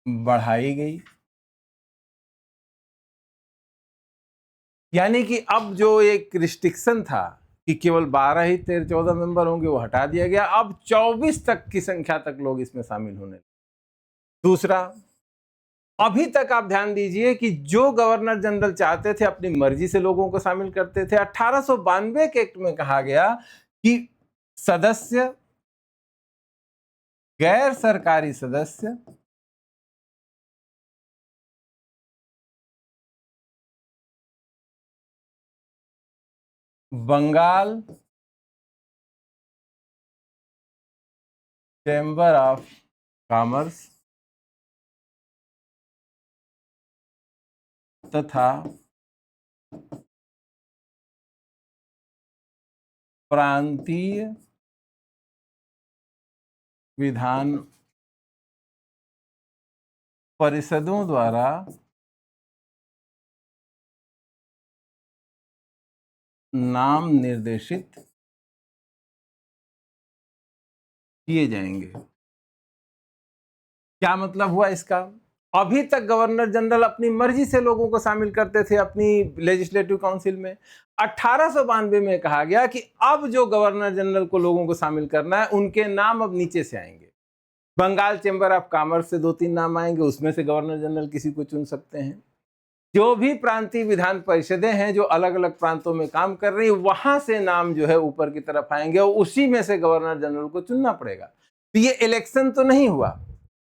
बढ़ाई गई। यानी कि अब जो एक रिस्ट्रिक्शन था कि केवल 12 ही 13-14 मेंबर होंगे, वो हटा दिया गया। अब 24 तक की संख्या तक लोग इसमें शामिल होने। दूसरा, अभी तक आप ध्यान दीजिए कि जो गवर्नर जनरल चाहते थे अपनी मर्जी से लोगों को शामिल करते थे। 1892 के एक्ट में कहा गया कि सदस्य, गैर सरकारी सदस्य, बंगाल चैम्बर ऑफ कॉमर्स तथा प्रांतीय विधान परिषदों द्वारा नाम निर्देशित किए जाएंगे। क्या मतलब हुआ इसका? अभी तक गवर्नर जनरल अपनी मर्जी से लोगों को शामिल करते थे अपनी लेजिस्लेटिव काउंसिल में। 1892 में कहा गया कि अब जो गवर्नर जनरल को लोगों को शामिल करना है, उनके नाम अब नीचे से आएंगे। बंगाल चैम्बर ऑफ कॉमर्स से 2-3 नाम आएंगे, उसमें से गवर्नर जनरल किसी को चुन सकते हैं। जो भी प्रांतीय विधान परिषदें हैं जो अलग अलग प्रांतों में काम कर रही है, वहां से नाम जो है ऊपर की तरफ आएंगे और उसी में से गवर्नर जनरल को चुनना पड़ेगा। तो ये इलेक्शन तो नहीं हुआ,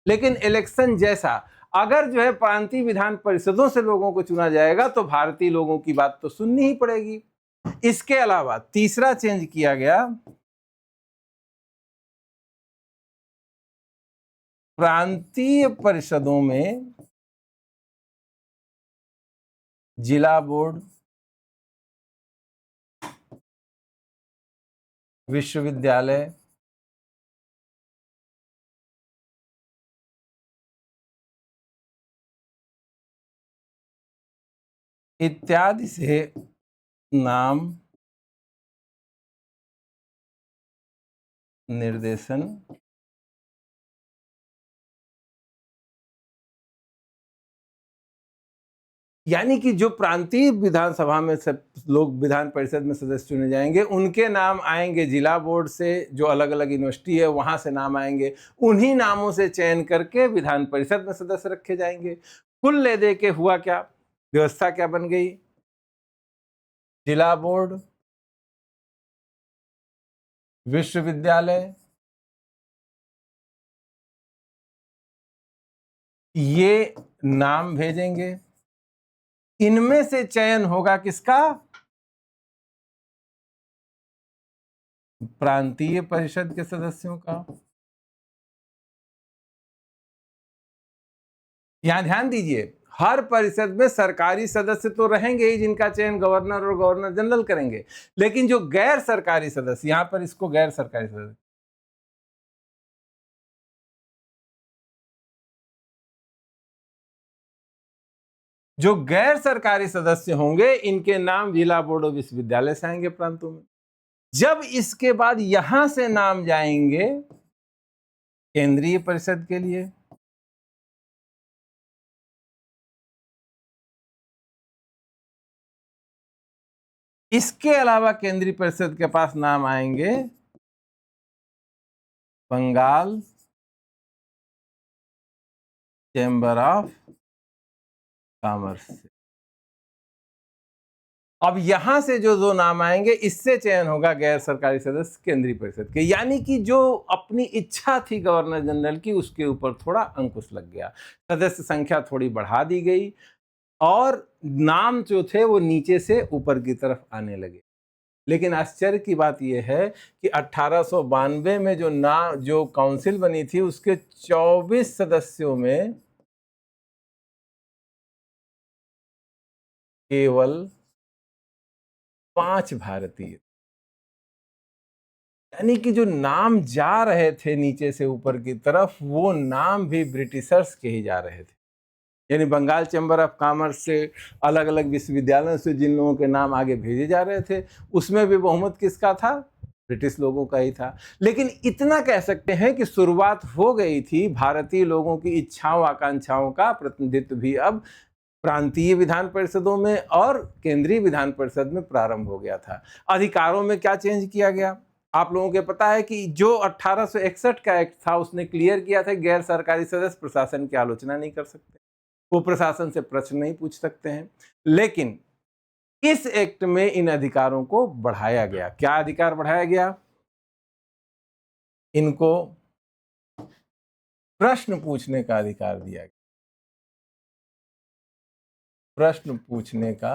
लेकिन इलेक्शन जैसा अगर जो है प्रांतीय विधान परिषदों से लोगों को चुना जाएगा तो भारतीय लोगों की बात तो सुननी ही पड़ेगी। इसके अलावा तीसरा चेंज किया गया, प्रांतीय परिषदों में जिला बोर्ड, विश्वविद्यालय, इत्यादि से नाम निर्देशन यानी कि जो प्रांतीय विधानसभा में सब लोग विधान परिषद में सदस्य चुने जाएंगे, उनके नाम आएंगे जिला बोर्ड से, जो अलग अलग यूनिवर्सिटी है वहां से नाम आएंगे। उन्हीं नामों से चयन करके विधान परिषद में सदस्य रखे जाएंगे। कुल ले दे के हुआ क्या, व्यवस्था क्या बन गई? जिला बोर्ड, विश्वविद्यालय, ये नाम भेजेंगे। इनमें से चयन होगा किसका? प्रांतीय परिषद के सदस्यों का। यहां ध्यान दीजिए, हर परिषद में सरकारी सदस्य तो रहेंगे ही जिनका चयन गवर्नर और गवर्नर जनरल करेंगे, लेकिन जो गैर सरकारी सदस्य, यहां पर इसको गैर सरकारी सदस्य, जो गैर सरकारी सदस्य होंगे इनके नाम जिला बोर्ड और विश्वविद्यालय से आएंगे प्रांतों में। जब इसके बाद यहां से नाम जाएंगे केंद्रीय परिषद के लिए, इसके अलावा केंद्रीय परिषद के पास नाम आएंगे बंगाल चैम्बर ऑफ कॉमर्स से। अब यहां से जो दो नाम आएंगे, इससे चयन होगा गैर सरकारी सदस्य केंद्रीय परिषद के। यानी कि जो अपनी इच्छा थी गवर्नर जनरल की, उसके ऊपर थोड़ा अंकुश लग गया, सदस्य संख्या थोड़ी बढ़ा दी गई और नाम जो थे वो नीचे से ऊपर की तरफ आने लगे। लेकिन आश्चर्य की बात यह है कि 1892 में जो काउंसिल बनी थी, उसके 24 सदस्यों में केवल 5 भारतीय, यानी कि जो नाम जा रहे थे नीचे से ऊपर की तरफ, वो नाम भी ब्रिटिशर्स के ही जा रहे थे। यानी बंगाल चैम्बर ऑफ कॉमर्स से, अलग अलग विश्वविद्यालयों से जिन लोगों के नाम आगे भेजे जा रहे थे, उसमें भी बहुमत किसका था? ब्रिटिश लोगों का ही था। लेकिन इतना कह सकते हैं कि शुरुआत हो गई थी, भारतीय लोगों की इच्छाओं आकांक्षाओं का प्रतिनिधित्व भी अब प्रांतीय विधान परिषदों में और केंद्रीय विधान परिषद में प्रारंभ हो गया था। अधिकारों में क्या चेंज किया गया? आप लोगों को पता है कि जो 1861 का एक्ट था उसने क्लियर किया था गैर सरकारी सदस्य प्रशासन की आलोचना नहीं कर सकते, वो प्रशासन से प्रश्न नहीं पूछ सकते हैं। लेकिन इस एक्ट में इन अधिकारों को बढ़ाया गया। क्या अधिकार बढ़ाया गया? इनको प्रश्न पूछने का अधिकार दिया गया। प्रश्न पूछने का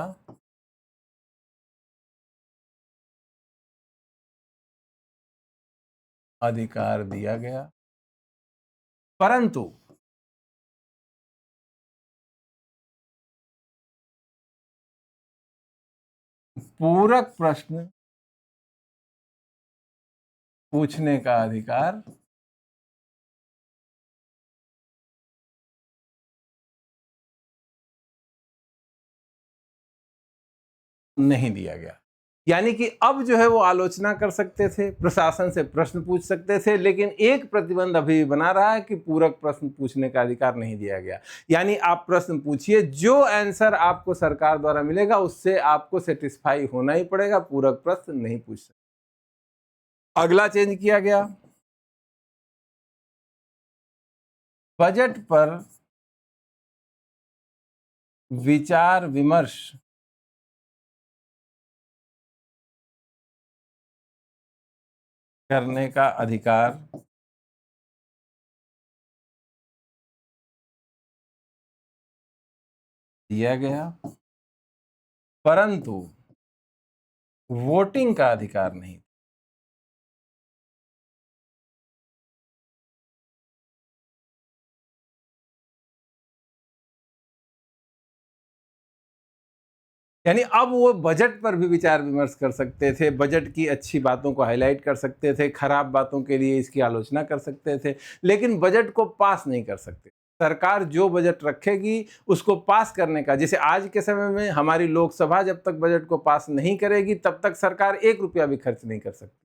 अधिकार दिया गया, परंतु पूरक प्रश्न पूछने का अधिकार नहीं दिया गया। यानी कि अब जो है वो आलोचना कर सकते थे, प्रशासन से प्रश्न पूछ सकते थे, लेकिन एक प्रतिबंध अभी भी बना रहा है कि पूरक प्रश्न पूछने का अधिकार नहीं दिया गया। यानी आप प्रश्न पूछिए, जो आंसर आपको सरकार द्वारा मिलेगा उससे आपको सेटिस्फाई होना ही पड़ेगा, पूरक प्रश्न नहीं पूछ सकते। अगला चेंज किया गया, बजट पर विचार विमर्श करने का अधिकार दिया गया, परंतु वोटिंग का अधिकार नहीं। यानी अब वो बजट पर भी विचार विमर्श कर सकते थे, बजट की अच्छी बातों को हाईलाइट कर सकते थे, खराब बातों के लिए इसकी आलोचना कर सकते थे, लेकिन बजट को पास नहीं कर सकते। सरकार जो बजट रखेगी उसको पास करने का, जैसे आज के समय में हमारी लोकसभा जब तक बजट को पास नहीं करेगी तब तक सरकार 1 रुपया भी खर्च नहीं कर सकती।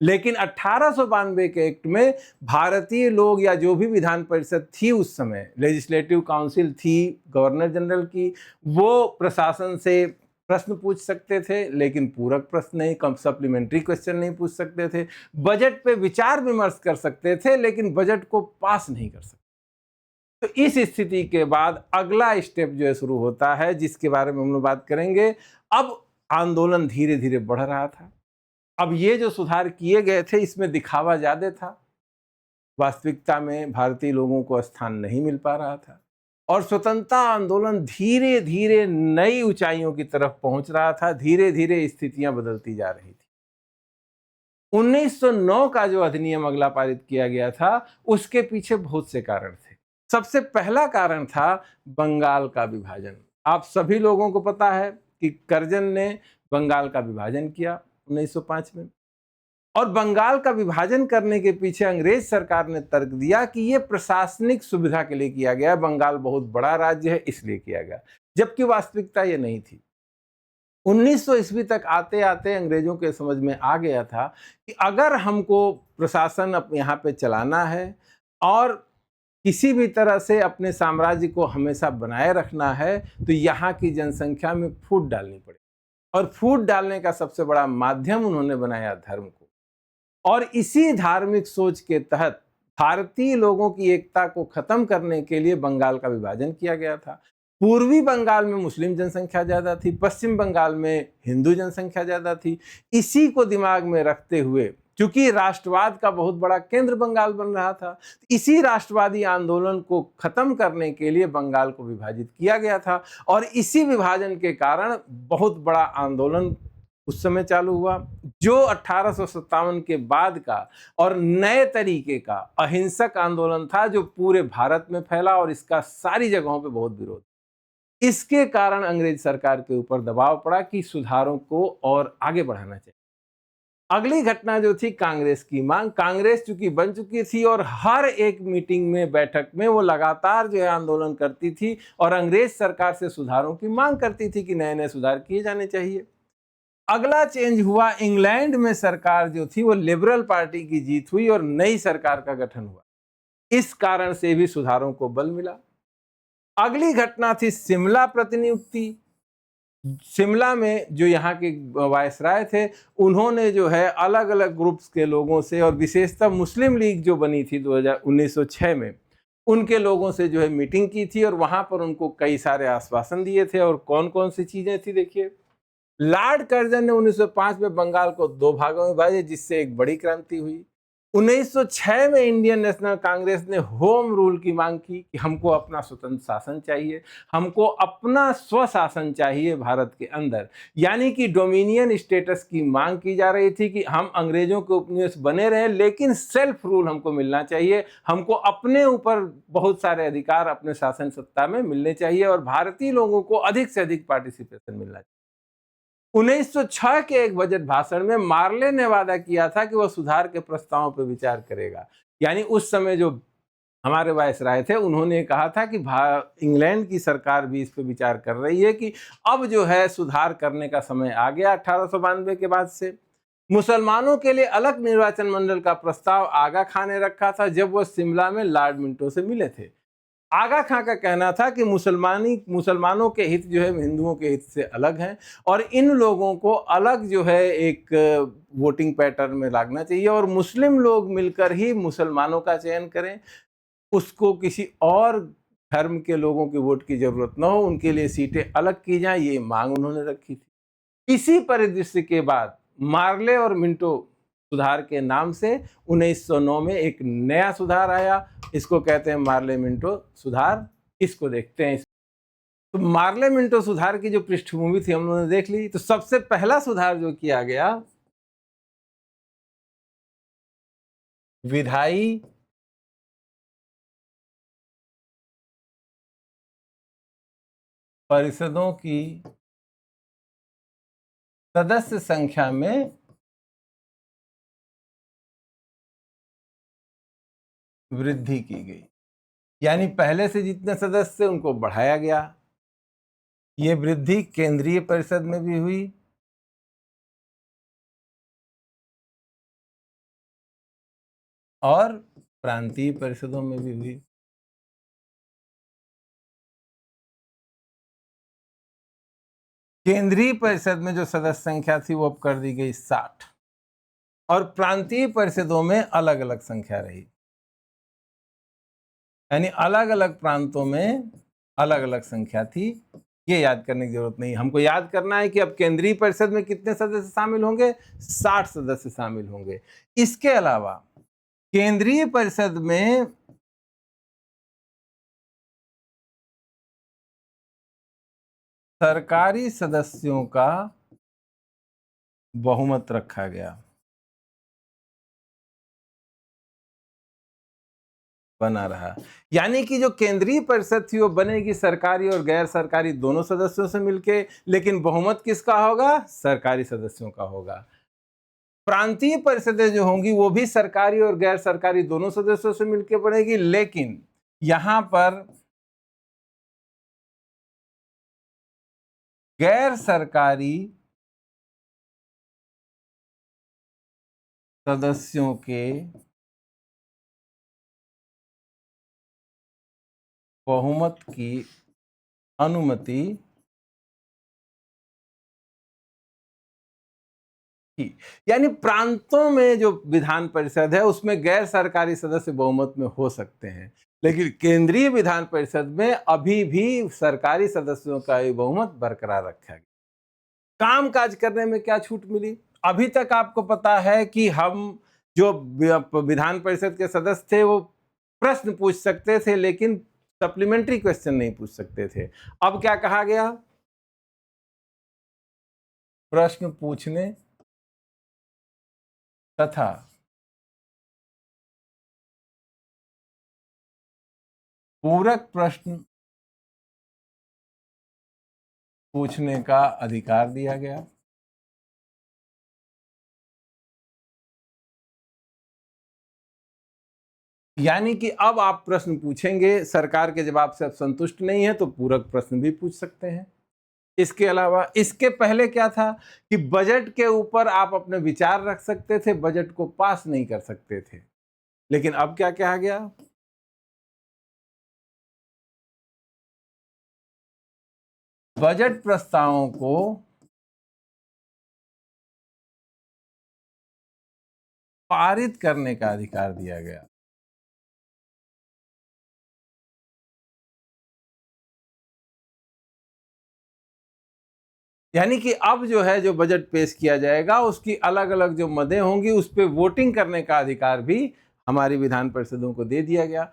लेकिन 1892 के एक्ट में भारतीय लोग या जो भी विधान परिषद थी उस समय, लेजिस्लेटिव काउंसिल थी गवर्नर जनरल की, वो प्रशासन से प्रश्न पूछ सकते थे, लेकिन पूरक प्रश्न नहीं, कम सप्लीमेंट्री क्वेश्चन नहीं पूछ सकते थे। बजट पे विचार विमर्श कर सकते थे, लेकिन बजट को पास नहीं कर सकते। तो इस स्थिति के बाद अगला स्टेप जो है शुरू होता है, जिसके बारे में हम लोग बात करेंगे। अब आंदोलन धीरे धीरे बढ़ रहा था। अब ये जो सुधार किए गए थे इसमें दिखावा ज्यादा था, वास्तविकता में भारतीय लोगों को स्थान नहीं मिल पा रहा था और स्वतंत्रता आंदोलन धीरे धीरे नई ऊंचाइयों की तरफ पहुंच रहा था। धीरे धीरे स्थितियां बदलती जा रही थी। 1909 का जो अधिनियम अगला पारित किया गया था उसके पीछे बहुत से कारण थे। सबसे पहला कारण था बंगाल का विभाजन। आप सभी लोगों को पता है कि कर्जन ने बंगाल का विभाजन किया 1905 में, और बंगाल का विभाजन करने के पीछे अंग्रेज सरकार ने तर्क दिया कि यह प्रशासनिक सुविधा के लिए किया गया, बंगाल बहुत बड़ा राज्य है इसलिए किया गया, जबकि वास्तविकता यह नहीं थी। 1900 ईस्वी तक आते आते अंग्रेजों के समझ में आ गया था कि अगर हमको प्रशासन यहाँ पे चलाना है और किसी भी तरह से अपने साम्राज्य को हमेशा बनाए रखना है तो यहाँ की जनसंख्या में फूट डालनी पड़ेगी, और फूट डालने का सबसे बड़ा माध्यम उन्होंने बनाया धर्म को। और इसी धार्मिक सोच के तहत भारतीय लोगों की एकता को खत्म करने के लिए बंगाल का विभाजन किया गया था। पूर्वी बंगाल में मुस्लिम जनसंख्या ज्यादा थी, पश्चिम बंगाल में हिंदू जनसंख्या ज्यादा थी। इसी को दिमाग में रखते हुए, क्योंकि राष्ट्रवाद का बहुत बड़ा केंद्र बंगाल बन रहा था, इसी राष्ट्रवादी आंदोलन को खत्म करने के लिए बंगाल को विभाजित किया गया था। और इसी विभाजन के कारण बहुत बड़ा आंदोलन उस समय चालू हुआ, जो 1857 के बाद का और नए तरीके का अहिंसक आंदोलन था, जो पूरे भारत में फैला और इसका सारी जगहों पे बहुत विरोध। इसके कारण अंग्रेज सरकार के ऊपर दबाव पड़ा कि सुधारों को और आगे बढ़ाना चाहिए। अगली घटना जो थी कांग्रेस की मांग। कांग्रेस चूंकि बन चुकी थी और हर एक मीटिंग में, बैठक में वो लगातार जो है आंदोलन करती थी और अंग्रेज सरकार से सुधारों की मांग करती थी कि नए नए सुधार किए जाने चाहिए। अगला चेंज हुआ, इंग्लैंड में सरकार जो थी वो लिबरल पार्टी की जीत हुई और नई सरकार का गठन हुआ। इस कारण से भी सुधारों को बल मिला। अगली घटना थी शिमला प्रतिनियुक्ति। शिमला में जो यहाँ के वायसराय थे, उन्होंने जो है अलग अलग ग्रुप्स के लोगों से और विशेषतः मुस्लिम लीग जो बनी थी 1906 में, उनके लोगों से जो है मीटिंग की थी और वहां पर उनको कई सारे आश्वासन दिए थे। और कौन कौन सी चीजें थी देखिए। लॉर्ड कर्जन ने 1905 में बंगाल को 2 भागों में बांटा, जिससे एक बड़ी क्रांति हुई। 1906 में इंडियन नेशनल कांग्रेस ने होम रूल की मांग की कि हमको अपना स्वतंत्र शासन चाहिए, हमको अपना स्वशासन चाहिए भारत के अंदर। यानी कि डोमिनियन स्टेटस की मांग की जा रही थी कि हम अंग्रेजों के उपनिवेश बने रहे लेकिन सेल्फ रूल हमको मिलना चाहिए, हमको अपने ऊपर बहुत सारे अधिकार अपने शासन सत्ता में मिलने चाहिए और भारतीय लोगों को अधिक से अधिक पार्टिसिपेशन मिलना चाहिए। 1906 के एक बजट भाषण में मार्ले ने वादा किया था कि वह सुधार के प्रस्तावों पर विचार करेगा। यानी उस समय जो हमारे वायसराय थे, उन्होंने कहा था कि इंग्लैंड की सरकार भी इस पर विचार कर रही है कि अब जो है सुधार करने का समय आ गया। 1892 के बाद से मुसलमानों के लिए अलग निर्वाचन मंडल का प्रस्ताव आगा खां ने रखा था जब वह शिमला में लॉर्ड मिंटो से मिले थे। आगा खां का कहना था कि मुसलमानों के हित जो है हिंदुओं के हित से अलग हैं और इन लोगों को अलग जो है एक वोटिंग पैटर्न में लागना चाहिए और मुस्लिम लोग मिलकर ही मुसलमानों का चयन करें, उसको किसी और धर्म के लोगों के वोट की जरूरत न हो, उनके लिए सीटें अलग की जाएं, ये मांग उन्होंने रखी थी। इसी परिदृश्य के बाद मार्ले और मिंटो सुधार के नाम से 1909 में एक नया सुधार आया, इसको कहते हैं मार्ले मिंटो सुधार। इसको देखते हैं। तो मार्ले मिंटो सुधार की जो पृष्ठभूमि थी हम लोगों ने देख ली। तो सबसे पहला सुधार जो किया गया, विधायी परिषदों की सदस्य संख्या में वृद्धि की गई। यानी पहले से जितने सदस्य थे उनको बढ़ाया गया। ये वृद्धि केंद्रीय परिषद में भी हुई और प्रांतीय परिषदों में भी हुई। केंद्रीय परिषद में जो सदस्य संख्या थी वो अब कर दी गई 60 और प्रांतीय परिषदों में अलग अलग संख्या रही। यानी अलग अलग प्रांतों में अलग अलग संख्या थी। ये याद करने की जरूरत नहीं, हमको याद करना है कि अब केंद्रीय परिषद में कितने सदस्य शामिल होंगे, 60 सदस्य शामिल होंगे। इसके अलावा केंद्रीय परिषद में सरकारी सदस्यों का बहुमत रखा गया, बना रहा। यानी कि जो केंद्रीय परिषद थी वो बनेगी सरकारी और गैर सरकारी दोनों सदस्यों से मिलके, लेकिन बहुमत किसका होगा, सरकारी सदस्यों का होगा। प्रांतीय परिषदें जो होंगी वो भी सरकारी और गैर सरकारी दोनों सदस्यों से मिलकर बनेगी, लेकिन यहां पर गैर सरकारी सदस्यों के बहुमत की अनुमति थी। यानी प्रांतों में जो विधान परिषद है उसमें गैर सरकारी सदस्य बहुमत में हो सकते हैं, लेकिन केंद्रीय विधान परिषद में अभी भी सरकारी सदस्यों का बहुमत बरकरार रखा गया। कामकाज करने में क्या छूट मिली? अभी तक आपको पता है कि हम जो विधान परिषद के सदस्य थे वो प्रश्न पूछ सकते थे लेकिन सप्लीमेंट्री क्वेश्चन नहीं पूछ सकते थे। अब क्या कहा गया, प्रश्न पूछने तथा पूरक प्रश्न पूछने का अधिकार दिया गया। यानी कि अब आप प्रश्न पूछेंगे, सरकार के जवाब से आप संतुष्ट नहीं है तो पूरक प्रश्न भी पूछ सकते हैं। इसके अलावा इसके पहले क्या था कि बजट के ऊपर आप अपने विचार रख सकते थे, बजट को पास नहीं कर सकते थे। लेकिन अब क्या कहा गया? बजट प्रस्तावों को पारित करने का अधिकार दिया गया। यानी कि अब जो है, जो बजट पेश किया जाएगा, उसकी अलग-अलग जो मदें होंगी, उस पे वोटिंग करने का अधिकार भी हमारी विधान परिषदों को दे दिया गया।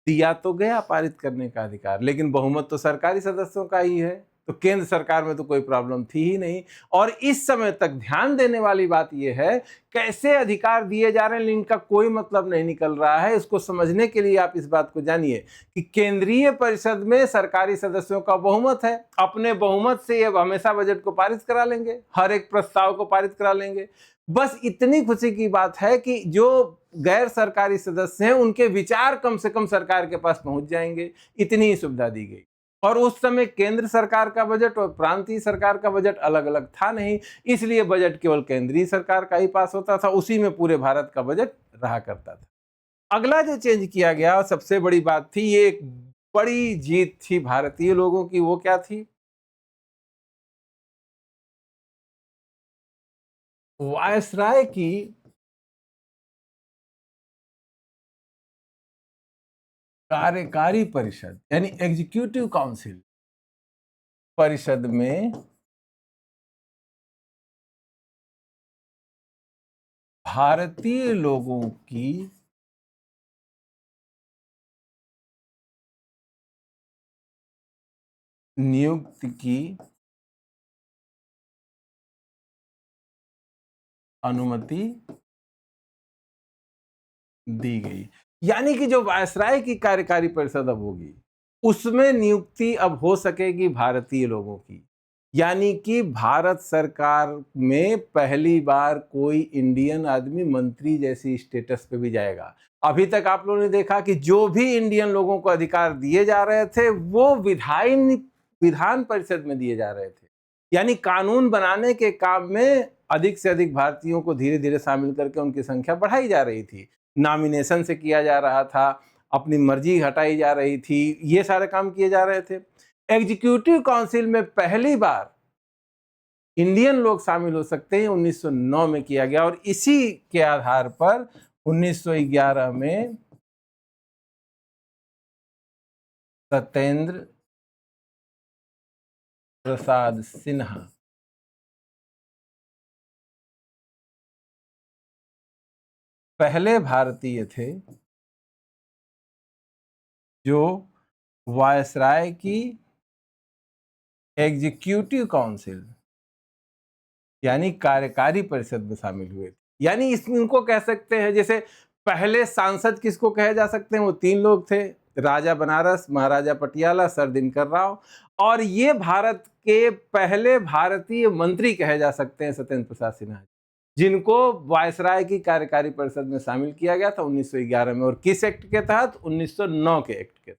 दिया तो गया पारित करने का अधिकार, लेकिन बहुमत तो सरकारी सदस्यों का ही है। तो केंद्र सरकार में तो कोई प्रॉब्लम थी ही नहीं। और इस समय तक ध्यान देने वाली बात यह है, कैसे अधिकार दिए जा रहे हैं, इनका कोई मतलब नहीं निकल रहा है। इसको समझने के लिए आप इस बात को जानिए कि केंद्रीय परिषद में सरकारी सदस्यों का बहुमत है। अपने बहुमत से ये हमेशा बजट को पारित करा लेंगे, हर एक प्रस्ताव को पारित करा लेंगे। बस इतनी खुशी की बात है कि जो गैर सरकारी सदस्य हैं, उनके विचार कम से कम सरकार के पास पहुंच जाएंगे, इतनी ही सुविधा दी गई। और उस समय केंद्र सरकार का बजट और प्रांतीय सरकार का बजट अलग अलग था नहीं, इसलिए बजट केवल केंद्रीय सरकार का ही पास होता था, उसी में पूरे भारत का बजट रहा करता था। अगला जो चेंज किया गया और सबसे बड़ी बात थी, ये एक बड़ी जीत थी भारतीय लोगों की, वो क्या थी? वायसराय की कार्यकारी परिषद यानी एग्जीक्यूटिव काउंसिल परिषद में भारतीय लोगों की नियुक्ति की अनुमति दी गई। यानी कि जो वायसराय की कार्यकारी परिषद अब होगी, उसमें नियुक्ति अब हो सकेगी भारतीय लोगों की। यानी कि भारत सरकार में पहली बार कोई इंडियन आदमी मंत्री जैसी स्टेटस पे भी जाएगा। अभी तक आप लोगों ने देखा कि जो भी इंडियन लोगों को अधिकार दिए जा रहे थे, वो विधान परिषद में दिए जा रहे थे। यानी कानून बनाने के काम में अधिक से अधिक भारतीयों को धीरे धीरे शामिल करके उनकी संख्या बढ़ाई जा रही थी। नॉमिनेशन से किया जा रहा था, अपनी मर्जी हटाई जा रही थी, ये सारे काम किए जा रहे थे। एग्जीक्यूटिव काउंसिल में पहली बार इंडियन लोग शामिल हो सकते हैं, 1909 में किया गया। और इसी के आधार पर 1911 में सत्येंद्र प्रसाद सिन्हा पहले भारतीय थे जो वायसराय की एग्जीक्यूटिव काउंसिल यानी कार्यकारी परिषद में शामिल हुए। यानी इसमें इनको कह सकते हैं, जैसे पहले सांसद किसको कहे जा सकते हैं, वो तीन लोग थे, राजा बनारस, महाराजा पटियाला, सर दिनकर राव। और ये भारत के पहले भारतीय मंत्री कहे जा सकते हैं सत्येंद्र प्रसाद सिन्हा, जिनको वायसराय की कार्यकारी परिषद में शामिल किया गया था 1911 में। और किस एक्ट के तहत? 1909 के एक्ट के।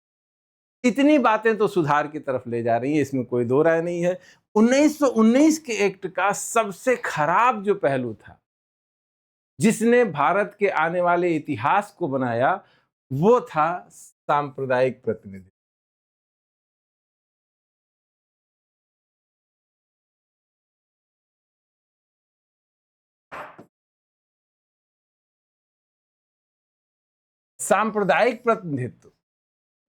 इतनी बातें तो सुधार की तरफ ले जा रही है, इसमें कोई दो राय नहीं है। 1919 के एक्ट का सबसे खराब जो पहलू था, जिसने भारत के आने वाले इतिहास को बनाया, वो था सांप्रदायिक प्रतिनिधि। सांप्रदायिक प्रतिनिधित्व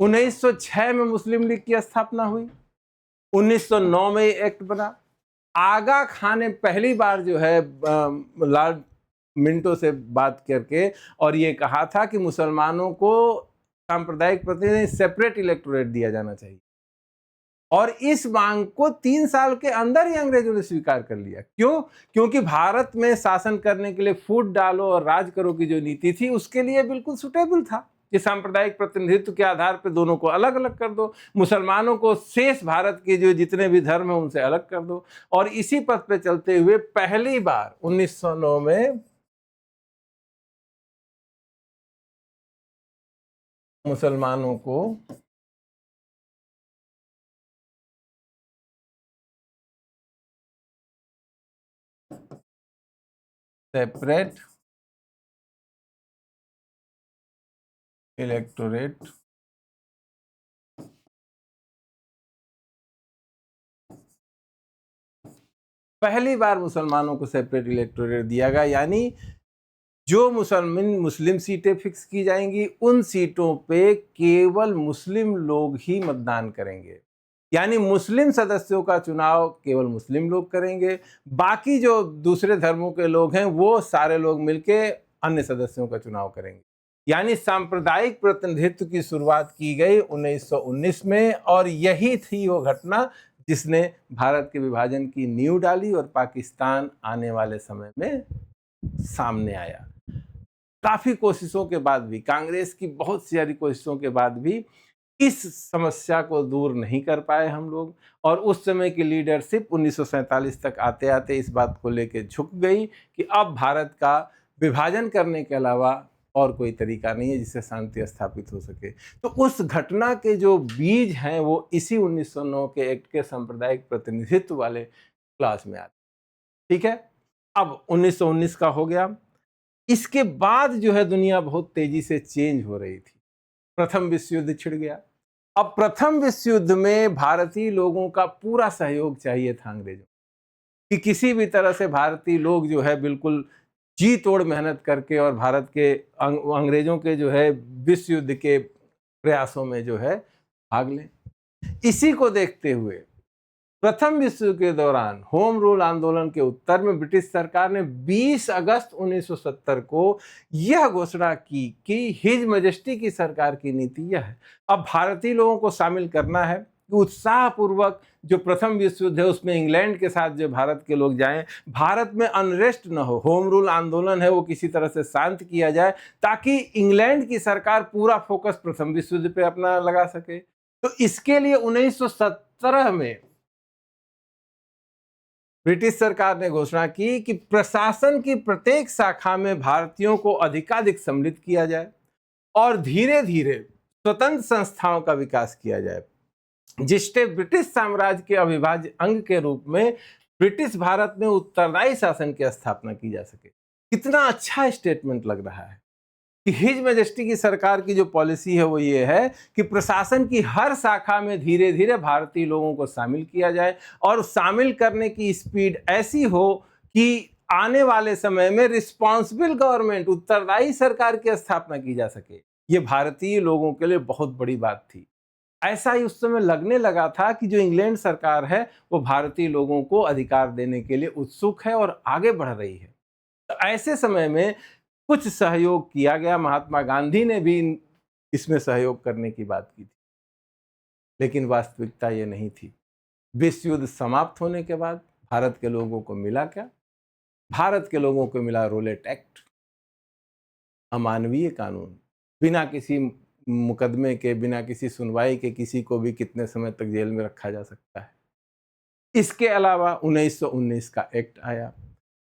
1906 में मुस्लिम लीग की स्थापना हुई, 1909 में एक्ट बना। आगा खान ने पहली बार जो है लॉर्ड मिंटो से बात करके और ये कहा था कि मुसलमानों को सांप्रदायिक प्रतिनिधि सेपरेट इलेक्टोरेट दिया जाना चाहिए। और इस मांग को 3 साल के अंदर ही अंग्रेजों ने स्वीकार कर लिया। क्यों? क्योंकि भारत में शासन करने के लिए फूट डालो और राज करो की जो नीति थी, उसके लिए बिल्कुल सुटेबल था कि सांप्रदायिक प्रतिनिधित्व के आधार पर दोनों को अलग अलग कर दो, मुसलमानों को शेष भारत के जो जितने भी धर्म है उनसे अलग कर दो। और इसी पथ पे चलते हुए पहली बार 1909 में मुसलमानों को सेपरेट इलेक्टोरेट पहली बार मुसलमानों को सेपरेट इलेक्टोरेट दिया गया, यानी जो मुस्लिम सीटें फिक्स की जाएंगी उन सीटों पे केवल मुस्लिम लोग ही मतदान करेंगे, यानी मुस्लिम सदस्यों का चुनाव केवल मुस्लिम लोग करेंगे, बाकी जो दूसरे धर्मों के लोग हैं वो सारे लोग मिलके अन्य सदस्यों का चुनाव करेंगे। यानी सांप्रदायिक प्रतिनिधित्व की शुरुआत की गई 1919 में, और यही थी वो घटना जिसने भारत के विभाजन की नींव डाली और पाकिस्तान आने वाले समय में सामने आया। काफी कोशिशों के बाद भी, कांग्रेस की बहुत सारी कोशिशों के बाद भी इस समस्या को दूर नहीं कर पाए हम लोग, और उस समय की लीडरशिप 1947 तक आते आते इस बात को लेकर झुक गई कि अब भारत का विभाजन करने के अलावा और कोई तरीका नहीं है जिससे शांति स्थापित हो सके। तो उस घटना के जो बीज हैं वो इसी 1909 के एक्ट के सांप्रदायिक प्रतिनिधित्व वाले क्लास में आते। ठीक है, अब 1919 का हो गया। इसके बाद जो है दुनिया बहुत तेजी से चेंज हो रही थी। प्रथम विश्व युद्ध छिड़ गया। अब प्रथम विश्व युद्ध में भारतीय लोगों का पूरा सहयोग चाहिए था अंग्रेजों कि किसी भी तरह से भारतीय लोग जो है बिल्कुल जी तोड़ मेहनत करके और भारत के अंग्रेजों के जो है विश्व युद्ध के प्रयासों में जो है भाग लें। इसी को देखते हुए प्रथम विश्व युद्ध के दौरान होम रूल आंदोलन के उत्तर में ब्रिटिश सरकार ने 20 अगस्त 1970 को यह घोषणा की कि हिज मैजेस्टी की सरकार की नीति यह है, अब भारतीय लोगों को शामिल करना है, उत्साहपूर्वक जो प्रथम विश्व युद्ध है उसमें इंग्लैंड के साथ जो भारत के लोग जाएं, भारत में अनरेस्ट न हो, होम रूल आंदोलन है वो किसी तरह से शांत किया जाए ताकि इंग्लैंड की सरकार पूरा फोकस प्रथम विश्व युद्ध पे अपना लगा सके। तो इसके लिए 1917 में ब्रिटिश सरकार ने घोषणा की कि प्रशासन की प्रत्येक शाखा में भारतीयों को अधिकाधिक सम्मिलित किया जाए और धीरे धीरे स्वतंत्र संस्थाओं का विकास किया जाए, जिससे ब्रिटिश साम्राज्य के अविभाज्य अंग के रूप में ब्रिटिश भारत में उत्तरदायी शासन की स्थापना की जा सके। कितना अच्छा स्टेटमेंट लग रहा है कि हिज मैजेस्टी की सरकार की जो पॉलिसी है वो ये है कि प्रशासन की हर शाखा में धीरे धीरे भारतीय लोगों को शामिल किया जाए और शामिल करने की स्पीड ऐसी हो कि आने वाले समय में रिस्पॉन्सिबल गवर्नमेंट, उत्तरदायी सरकार की स्थापना की जा सके। ये भारतीय लोगों के लिए बहुत बड़ी बात थी। ऐसा ही उस समय लगने लगा था कि जो इंग्लैंड सरकार है वो भारतीय लोगों को अधिकार देने के लिए उत्सुक है और आगे बढ़ रही है। तो ऐसे समय में कुछ सहयोग किया गया। महात्मा गांधी ने भी इसमें सहयोग करने की बात की थी, लेकिन वास्तविकता ये नहीं थी। विश्व युद्ध समाप्त होने के बाद भारत के लोगों को मिला क्या? भारत के लोगों को मिला रोलेट एक्ट, अमानवीय कानून, बिना किसी मुकदमे के, बिना किसी सुनवाई के किसी को भी कितने समय तक जेल में रखा जा सकता है। इसके अलावा 1919 का एक्ट आया।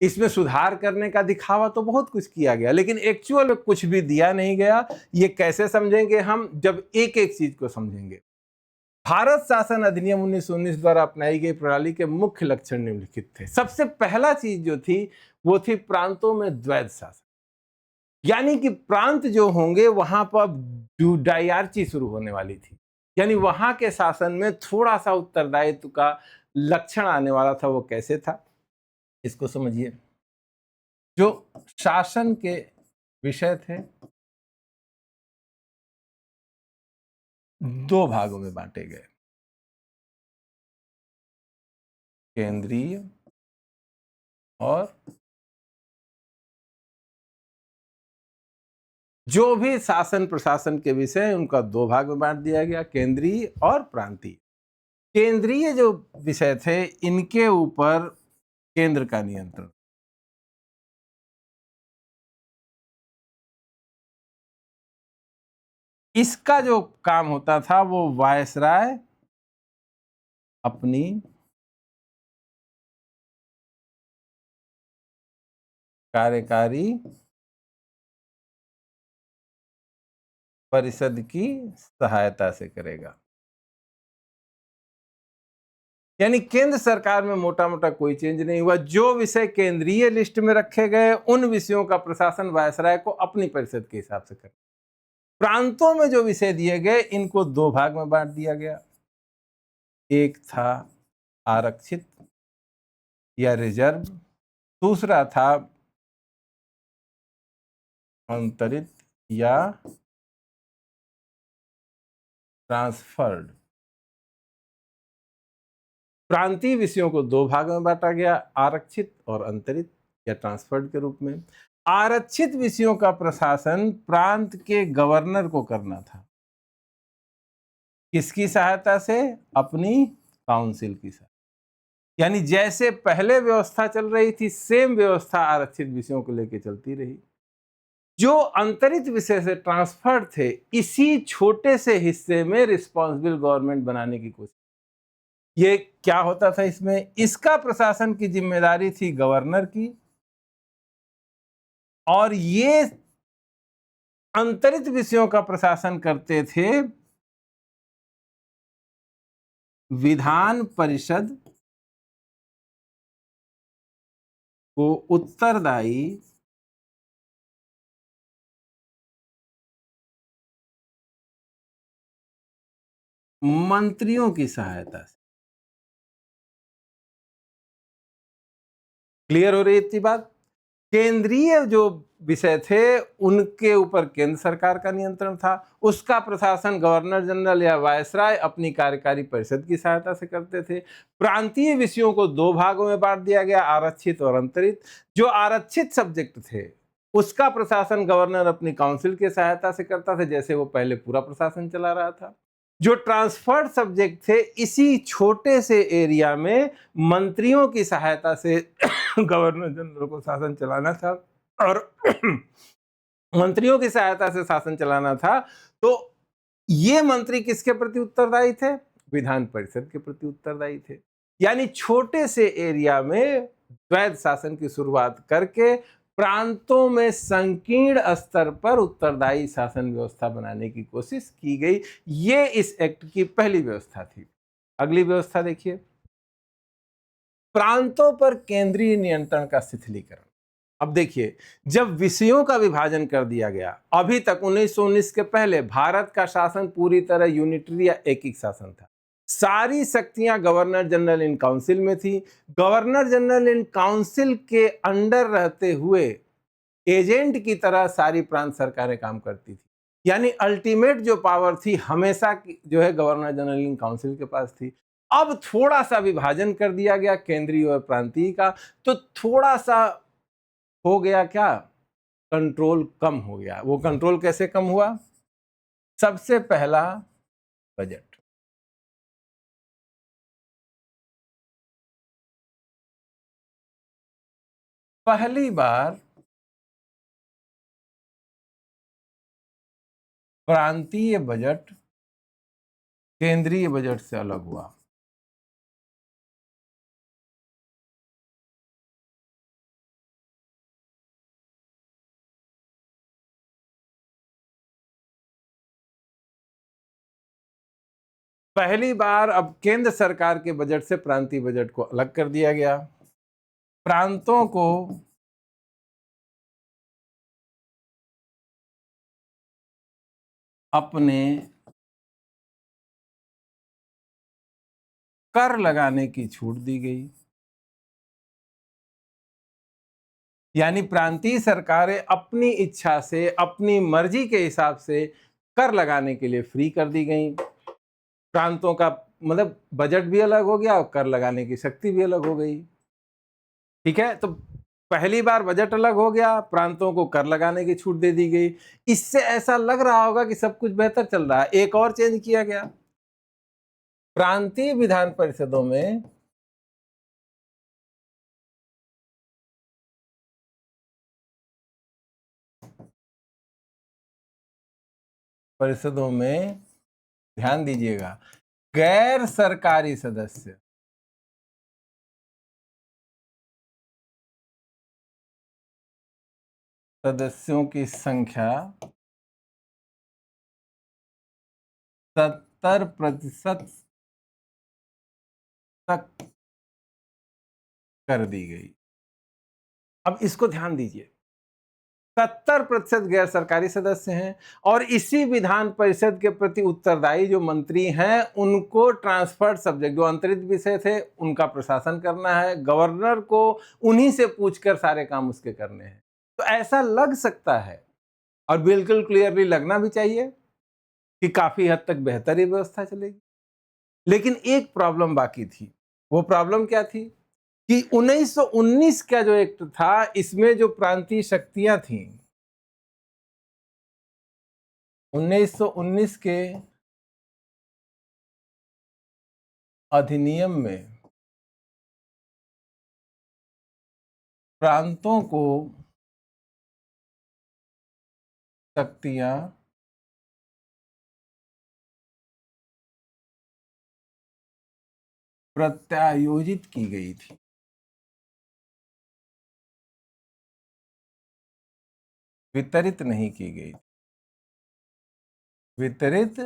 इसमें सुधार करने का दिखावा तो बहुत कुछ किया गया, लेकिन एक्चुअल में कुछ भी दिया नहीं गया। ये कैसे समझेंगे हम? जब एक एक चीज को समझेंगे। भारत शासन अधिनियम 1919 द्वारा अपनाई गई प्रणाली के मुख्य लक्षण निम्नलिखित थे। सबसे पहला चीज जो थी वो थी प्रांतों में द्वैध शासन, यानी कि प्रांत जो होंगे वहां पर डायरची शुरू होने वाली थी, यानी वहां के शासन में थोड़ा सा उत्तरदायित्व का लक्षण आने वाला था। वो कैसे था इसको समझिए। जो शासन के विषय थे दो भागों में बांटे गए, केंद्रीय और जो भी शासन प्रशासन के विषय उनका दो भाग में बांट दिया गया, केंद्रीय और प्रांतीय। केंद्रीय जो विषय थे इनके ऊपर केंद्र का नियंत्रण, इसका जो काम होता था वो वायसराय अपनी कार्यकारी परिषद की सहायता से करेगा। यानी केंद्र सरकार में मोटा मोटा कोई चेंज नहीं हुआ। जो विषय केंद्रीय लिस्ट में रखे गए उन विषयों का प्रशासन वायसराय को अपनी परिषद के हिसाब से कर। प्रांतों में जो विषय दिए गए इनको दो भाग में बांट दिया गया। एक था आरक्षित या रिजर्व, दूसरा था अंतरित या ट्रांसफर्ड। प्रांतीय विषयों को दो भाग में बांटा गया, आरक्षित और अंतरित या ट्रांसफर्ड के रूप में। आरक्षित विषयों का प्रशासन प्रांत के गवर्नर को करना था। किसकी सहायता से? अपनी काउंसिल की सहायता। यानी जैसे पहले व्यवस्था चल रही थी सेम व्यवस्था आरक्षित विषयों को लेकर चलती रही। जो अंतरित विषय से ट्रांसफर थे इसी छोटे से हिस्से में रिस्पॉन्सिबल गवर्नमेंट बनाने की कोशिश। ये क्या होता था इसमें? इसका प्रशासन की जिम्मेदारी थी गवर्नर की, और ये अंतरित विषयों का प्रशासन करते थे विधान परिषद को उत्तरदायी मंत्रियों की सहायता से। क्लियर हो रही है इतनी बात? केंद्रीय जो विषय थे उनके ऊपर केंद्र सरकार का नियंत्रण था, उसका प्रशासन गवर्नर जनरल या वायसराय अपनी कार्यकारी परिषद की सहायता से करते थे। प्रांतीय विषयों को दो भागों में बांट दिया गया, आरक्षित और अंतरित। जो आरक्षित सब्जेक्ट थे उसका प्रशासन गवर्नर अपनी काउंसिल की सहायता से करता था, जैसे वो पहले पूरा प्रशासन चला रहा था। जो ट्रांसफर्ड सब्जेक्ट थे इसी छोटे से एरिया में मंत्रियों की सहायता से गवर्नर जनरल को शासन चलाना था, और मंत्रियों की सहायता से शासन चलाना था। तो ये मंत्री किसके प्रति उत्तरदायी थे? विधान परिषद के प्रति उत्तरदायी थे। यानी छोटे से एरिया में द्वैध शासन की शुरुआत करके प्रांतों में संकीर्ण स्तर पर उत्तरदायी शासन व्यवस्था बनाने की कोशिश की गई। ये इस एक्ट की पहली व्यवस्था थी। अगली व्यवस्था देखिए, प्रांतों पर केंद्रीय नियंत्रण का शिथिलीकरण। अब देखिए, जब विषयों का विभाजन कर दिया गया, अभी तक 1919 के पहले भारत का शासन पूरी तरह यूनिटरी या एकीकृत शासन था। सारी शक्तियां गवर्नर जनरल इन काउंसिल में थी। गवर्नर जनरल इन काउंसिल के अंडर रहते हुए एजेंट की तरह सारी प्रांत सरकारें काम करती थी। यानी अल्टीमेट जो पावर थी हमेशा जो है गवर्नर जनरल इन काउंसिल के पास थी। अब थोड़ा सा विभाजन कर दिया गया केंद्रीय और प्रांतीय का, तो थोड़ा सा हो गया क्या? कंट्रोल कम हो गया। वो कंट्रोल कैसे कम हुआ? सबसे पहला, बजट। पहली बार प्रांतीय बजट केंद्रीय बजट से अलग हुआ। पहली बार अब केंद्र सरकार के बजट से प्रांतीय बजट को अलग कर दिया गया। प्रांतों को अपने कर लगाने की छूट दी गई। यानी प्रांतीय सरकारें अपनी इच्छा से अपनी मर्जी के हिसाब से कर लगाने के लिए फ्री कर दी गई। प्रांतों का मतलब बजट भी अलग हो गया और कर लगाने की शक्ति भी अलग हो गई। ठीक है, तो पहली बार बजट अलग हो गया, प्रांतों को कर लगाने की छूट दे दी गई। इससे ऐसा लग रहा होगा कि सब कुछ बेहतर चल रहा है। एक और चेंज किया गया, प्रांतीय विधान परिषदों में ध्यान दीजिएगा, गैर सरकारी सदस्यों की संख्या 70% तक कर दी गई। अब इसको ध्यान दीजिए, 70% गैर सरकारी सदस्य हैं और इसी विधान परिषद के प्रति उत्तरदायी जो मंत्री हैं उनको ट्रांसफर्ड सब्जेक्ट, जो अंतरित विषय थे उनका प्रशासन करना है, गवर्नर को उन्हीं से पूछकर सारे काम उसके करने हैं। तो ऐसा लग सकता है और बिल्कुल क्लियरली लगना भी चाहिए कि काफी हद तक बेहतर ही व्यवस्था चलेगी। लेकिन एक प्रॉब्लम बाकी थी। वो प्रॉब्लम क्या थी कि 1919 का जो एक्ट था, इसमें जो प्रांतीय शक्तियां थीं, 1919 के अधिनियम में प्रांतों को शक्तियां प्रत्यायोजित की गई थी। वितरित नहीं की गई, वितरित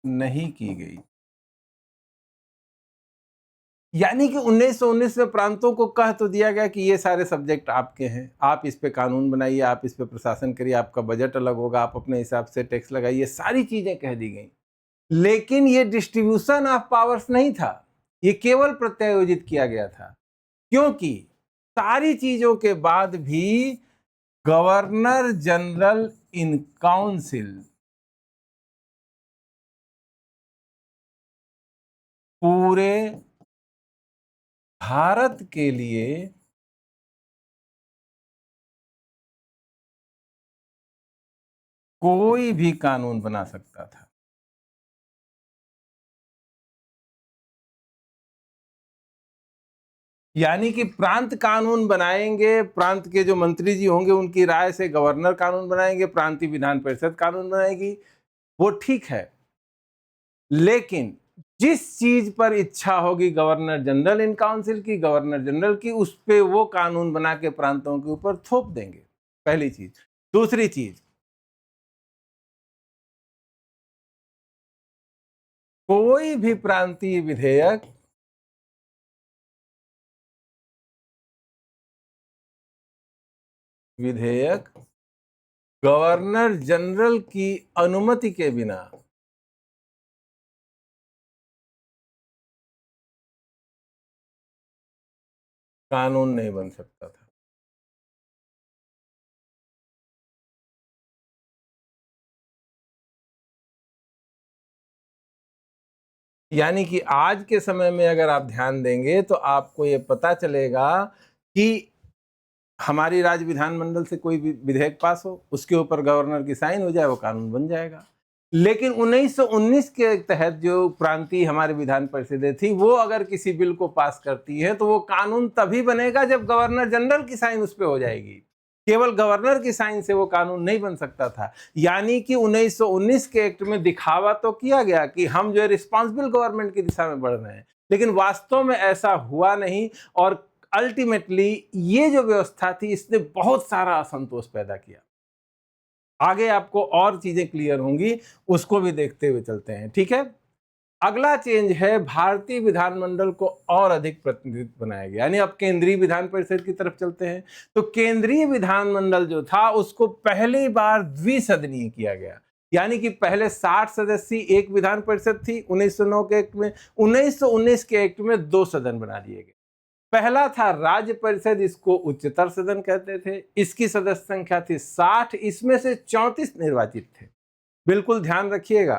नहीं की गई। यानी कि 1919 में प्रांतों को कह तो दिया गया कि ये सारे सब्जेक्ट आपके हैं, आप इस पे कानून बनाइए, आप इस पे प्रशासन करिए, आपका बजट अलग होगा, आप अपने हिसाब से टैक्स लगाइए, सारी चीजें कह दी गई। लेकिन ये डिस्ट्रीब्यूशन ऑफ पावर्स नहीं था, ये केवल प्रत्यायोजित किया गया था। क्योंकि सारी चीजों के बाद भी गवर्नर जनरल इन काउंसिल पूरे भारत के लिए कोई भी कानून बना सकता था। यानी कि प्रांत कानून बनाएंगे, प्रांत के जो मंत्री जी होंगे उनकी राय से गवर्नर कानून बनाएंगे, प्रांतीय विधान परिषद कानून बनाएगी, वो ठीक है। लेकिन जिस चीज पर इच्छा होगी गवर्नर जनरल इन काउंसिल की, गवर्नर जनरल की, उस पे वो कानून बना के प्रांतों के ऊपर थोप देंगे, पहली चीज। दूसरी चीज, कोई भी प्रांतीय विधेयक गवर्नर जनरल की अनुमति के बिना कानून नहीं बन सकता था। यानी कि आज के समय में अगर आप ध्यान देंगे तो आपको ये पता चलेगा कि हमारी राज्य विधानमंडल से कोई भी विधेयक पास हो, उसके ऊपर गवर्नर की साइन हो जाए, वो कानून बन जाएगा। लेकिन 1919 के तहत जो प्रांतीय हमारी विधान परिषदें थी, वो अगर किसी बिल को पास करती है तो वो कानून तभी बनेगा जब गवर्नर जनरल की साइन उस पर हो जाएगी। केवल गवर्नर की साइन से वो कानून नहीं बन सकता था। यानी कि 1919 के एक्ट में दिखावा तो किया गया कि हम जो है रिस्पॉन्सिबल गवर्नमेंट की दिशा में बढ़ रहे हैं, लेकिन वास्तव में ऐसा हुआ नहीं। और अल्टीमेटली ये जो व्यवस्था थी, इसने बहुत सारा असंतोष पैदा किया। आगे आपको और चीजें क्लियर होंगी, उसको भी देखते हुए चलते हैं, ठीक है। अगला चेंज है, भारतीय विधानमंडल को और अधिक प्रतिनिधित्व बनाया गया, यानी अब केंद्रीय विधान परिषद की तरफ चलते हैं। तो केंद्रीय विधानमंडल जो था उसको पहली बार द्विसदनीय किया गया। यानी कि पहले 60 सदस्यीय एक विधान परिषद थी 1909 के एक्ट में, 1919 के एक्ट में 2 सदन बना दिए गए। पहला था राज्य परिषद, इसको उच्चतर सदन कहते थे। इसकी सदस्य संख्या थी 60, इसमें से 34 निर्वाचित थे। बिल्कुल ध्यान रखिएगा,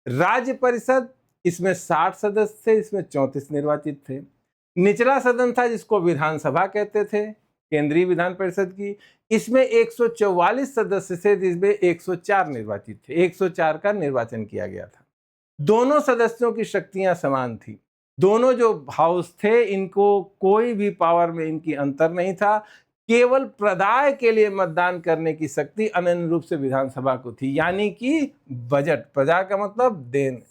राज्य परिषद, इसमें 60 सदस्य थे, इसमें 34 निर्वाचित थे। निचला सदन था जिसको विधानसभा कहते थे, केंद्रीय विधान परिषद की, इसमें 144 सदस्य थे, जिसमें 104 निर्वाचित थे। 104 का निर्वाचन किया गया था। दोनों सदस्यों की शक्तियां समान थी। दोनों जो हाउस थे, इनको कोई भी पावर में इनकी अंतर नहीं था। केवल प्रदाय के लिए मतदान करने की शक्ति अनन्य रूप से विधानसभा को थी। यानी कि बजट, प्रजा का मतलब देन,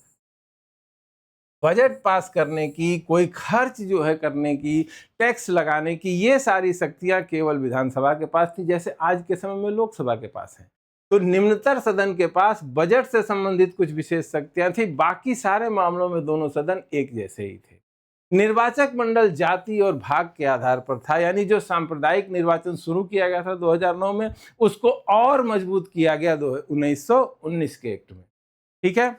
बजट पास करने की, कोई खर्च जो है करने की, टैक्स लगाने की, ये सारी शक्तियां केवल विधानसभा के पास थी, जैसे आज के समय में लोकसभा के पास है। तो निम्नतर सदन के पास बजट से संबंधित कुछ विशेष शक्तियां थी, बाकी सारे मामलों में दोनों सदन एक जैसे ही थे। निर्वाचक मंडल जाति और भाग के आधार पर था, यानी जो सांप्रदायिक निर्वाचन शुरू किया गया था 2009 में, उसको और मजबूत किया गया 1919 के एक्ट में। ठीक है।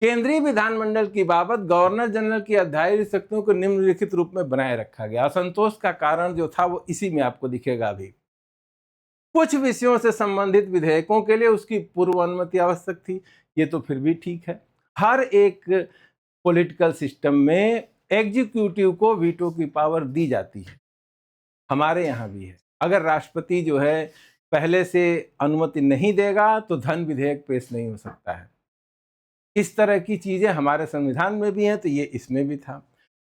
केंद्रीय विधानमंडल की बाबत गवर्नर जनरल की अध्यादेश शक्तियों को निम्नलिखित रूप में बनाए रखा गया। असंतोष का कारण जो था वो इसी में आपको दिखेगा। अभी कुछ विषयों से संबंधित विधेयकों के लिए उसकी पूर्व अनुमति आवश्यक थी, ये तो फिर भी ठीक है। हर एक पॉलिटिकल सिस्टम में एग्जीक्यूटिव को वीटो की पावर दी जाती है, हमारे यहाँ भी है। अगर राष्ट्रपति जो है पहले से अनुमति नहीं देगा तो धन विधेयक पेश नहीं हो सकता है। इस तरह की चीजें हमारे संविधान में भी हैं, तो ये इसमें भी था।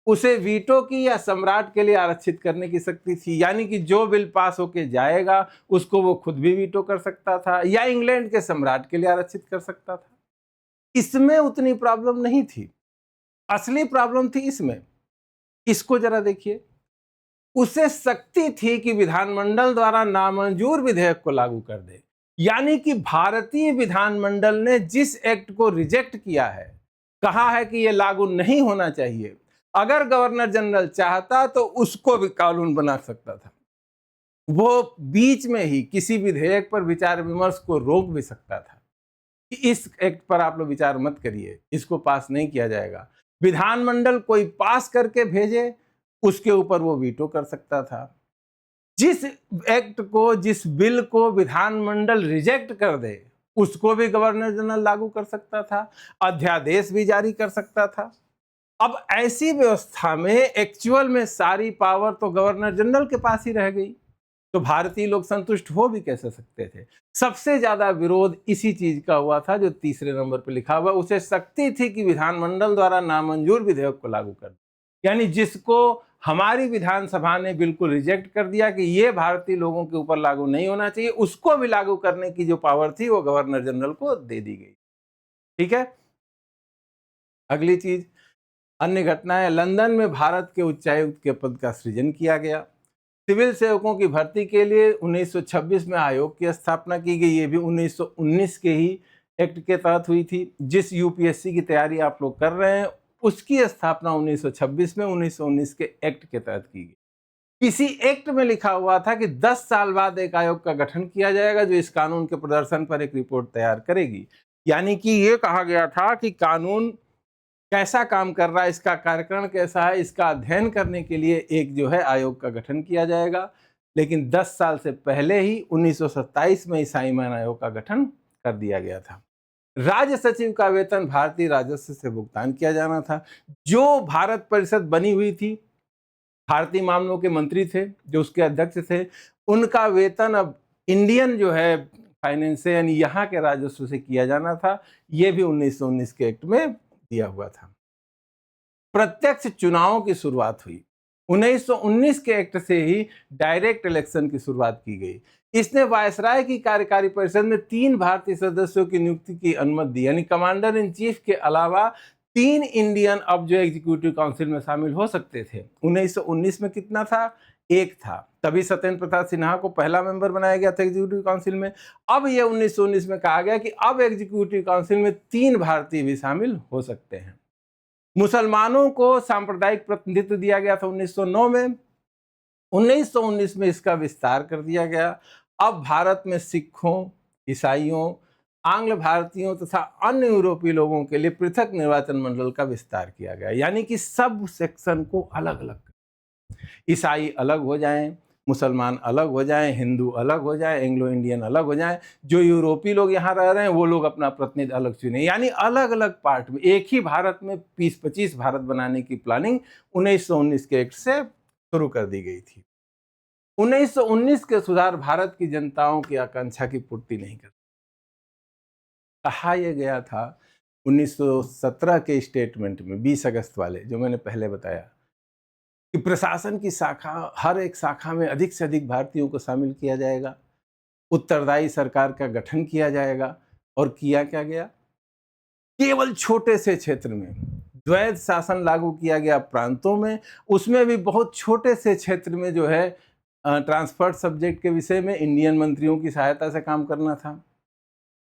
उसे वीटो की या सम्राट के लिए आरक्षित करने की शक्ति थी, यानी कि जो बिल पास होके जाएगा उसको वो खुद भी वीटो कर सकता था या इंग्लैंड के सम्राट के लिए आरक्षित कर सकता था। इसमें उतनी प्रॉब्लम नहीं थी, असली प्रॉब्लम थी इसमें। इसको जरा देखिए, उसे शक्ति थी कि विधानमंडल द्वारा नामंजूर विधेयक को लागू कर दे, यानी कि भारतीय विधानमंडल ने जिस एक्ट को रिजेक्ट किया है, कहा है कि यह लागू नहीं होना चाहिए, अगर गवर्नर जनरल चाहता तो उसको भी कानून बना सकता था। वो बीच में ही किसी विधेयक पर विचार विमर्श को रोक भी सकता था कि इस एक्ट पर आप लोग विचार मत करिए, इसको पास नहीं किया जाएगा। विधानमंडल कोई पास करके भेजे, उसके ऊपर वो वीटो कर सकता था। जिस एक्ट को, जिस बिल को विधानमंडल रिजेक्ट कर दे, उसको भी गवर्नर जनरल लागू कर सकता था, अध्यादेश भी जारी कर सकता था। अब ऐसी व्यवस्था में एक्चुअल में सारी पावर तो गवर्नर जनरल के पास ही रह गई, तो भारतीय लोग संतुष्ट हो भी कैसे सकते थे। सबसे ज्यादा विरोध इसी चीज का हुआ था जो तीसरे नंबर पर लिखा हुआ। उसे शक्ति थी कि विधानमंडल द्वारा नामंजूर विधेयक को लागू कर, यानी जिसको हमारी विधानसभा ने बिल्कुल रिजेक्ट कर दिया कि ये भारतीय लोगों के ऊपर लागू नहीं होना चाहिए, उसको भी लागू करने की जो पावर थी वो गवर्नर जनरल को दे दी गई। ठीक है। अगली चीज, अन्य घटनाएं। लंदन में भारत के उच्चायुक्त के पद का सृजन किया गया। सिविल सेवकों की भर्ती के लिए 1926 में आयोग की स्थापना की गई, ये भी 1919 के ही एक्ट के तहत हुई थी। जिस यूपीएससी की तैयारी आप लोग कर रहे हैं उसकी स्थापना 1926 में 1919 के एक्ट के तहत की गई। किसी एक्ट में लिखा हुआ था कि 10 साल बाद एक आयोग का गठन किया जाएगा जो इस कानून के प्रदर्शन पर एक रिपोर्ट तैयार करेगी। यानी कि ये कहा गया था कि कानून कैसा काम कर रहा है, इसका कार्यक्रम कैसा है, इसका अध्ययन करने के लिए एक जो है आयोग का गठन किया जाएगा। लेकिन 10 साल से पहले ही 1927 में साइमन आयोग का गठन कर दिया गया था। राज्य सचिव का वेतन भारतीय राजस्व से भुगतान किया जाना था। जो भारत परिषद बनी हुई थी, भारतीय मामलों के मंत्री थे जो उसके अध्यक्ष थे, उनका वेतन अब इंडियन जो है फाइनेंस से, यानी यहाँ के राजस्व से किया जाना था। यह भी 1919 के एक्ट में दिया हुआ था। प्रत्यक्ष चुनावों की शुरुआत हुई 1919 के एक्ट से ही। डायरेक्ट इलेक्शन की शुरुआत की गई। इसने वायसराय की कार्यकारी परिषद में 3 भारतीय सदस्यों की नियुक्ति की अनुमति दी, यानी कमांडर इन चीफ के अलावा 3 इंडियन अब जो एग्जीक्यूटिव काउंसिल में शामिल हो सकते थे। 1919 में कितना था? 1 था। तभी सत्येंद्र प्रसाद सिन्हा को पहला मेंबर बनाया गया था एग्जीक्यूटिव काउंसिल में। अब यह 1919 में कहा गया कि अब एग्जीक्यूटिव काउंसिल में 3 भारतीय भी शामिल हो सकते हैं। मुसलमानों को सांप्रदायिक प्रतिनिधित्व दिया गया था 1909 में। 1919 में इसका विस्तार कर दिया गया। अब भारत में सिखों, ईसाइयों, आंग्ल भारतीयों तथा अन्य यूरोपीय लोगों के लिए पृथक निर्वाचन मंडल का विस्तार किया गया, यानी कि सब सेक्शन को अलग अलग, ईसाई अलग हो जाएं, मुसलमान अलग हो जाएं, हिंदू अलग हो जाएं, एंग्लो इंडियन अलग हो जाएं, जो यूरोपीय लोग यहाँ रह रहे हैं वो लोग अपना प्रतिनिधि अलग चुने, यानी अलग अलग पार्ट में। एक ही भारत में 20-25 भारत बनाने की प्लानिंग 1919 के एक्ट से शुरू कर दी गई थी। 1919 के सुधार भारत की जनताओं की आकांक्षा की पूर्ति नहीं करते। कहा यह गया था 1917 के स्टेटमेंट में 20 अगस्त वाले, जो मैंने पहले बताया कि प्रशासन की शाखा, हर एक शाखा में अधिक से अधिक भारतीयों को शामिल किया जाएगा, उत्तरदायी सरकार का गठन किया जाएगा। और किया क्या गया? केवल छोटे से क्षेत्र में द्वैध शासन लागू किया गया प्रांतों में, उसमें भी बहुत छोटे से क्षेत्र में जो है ट्रांसफर्ड सब्जेक्ट के विषय में इंडियन मंत्रियों की सहायता से काम करना था।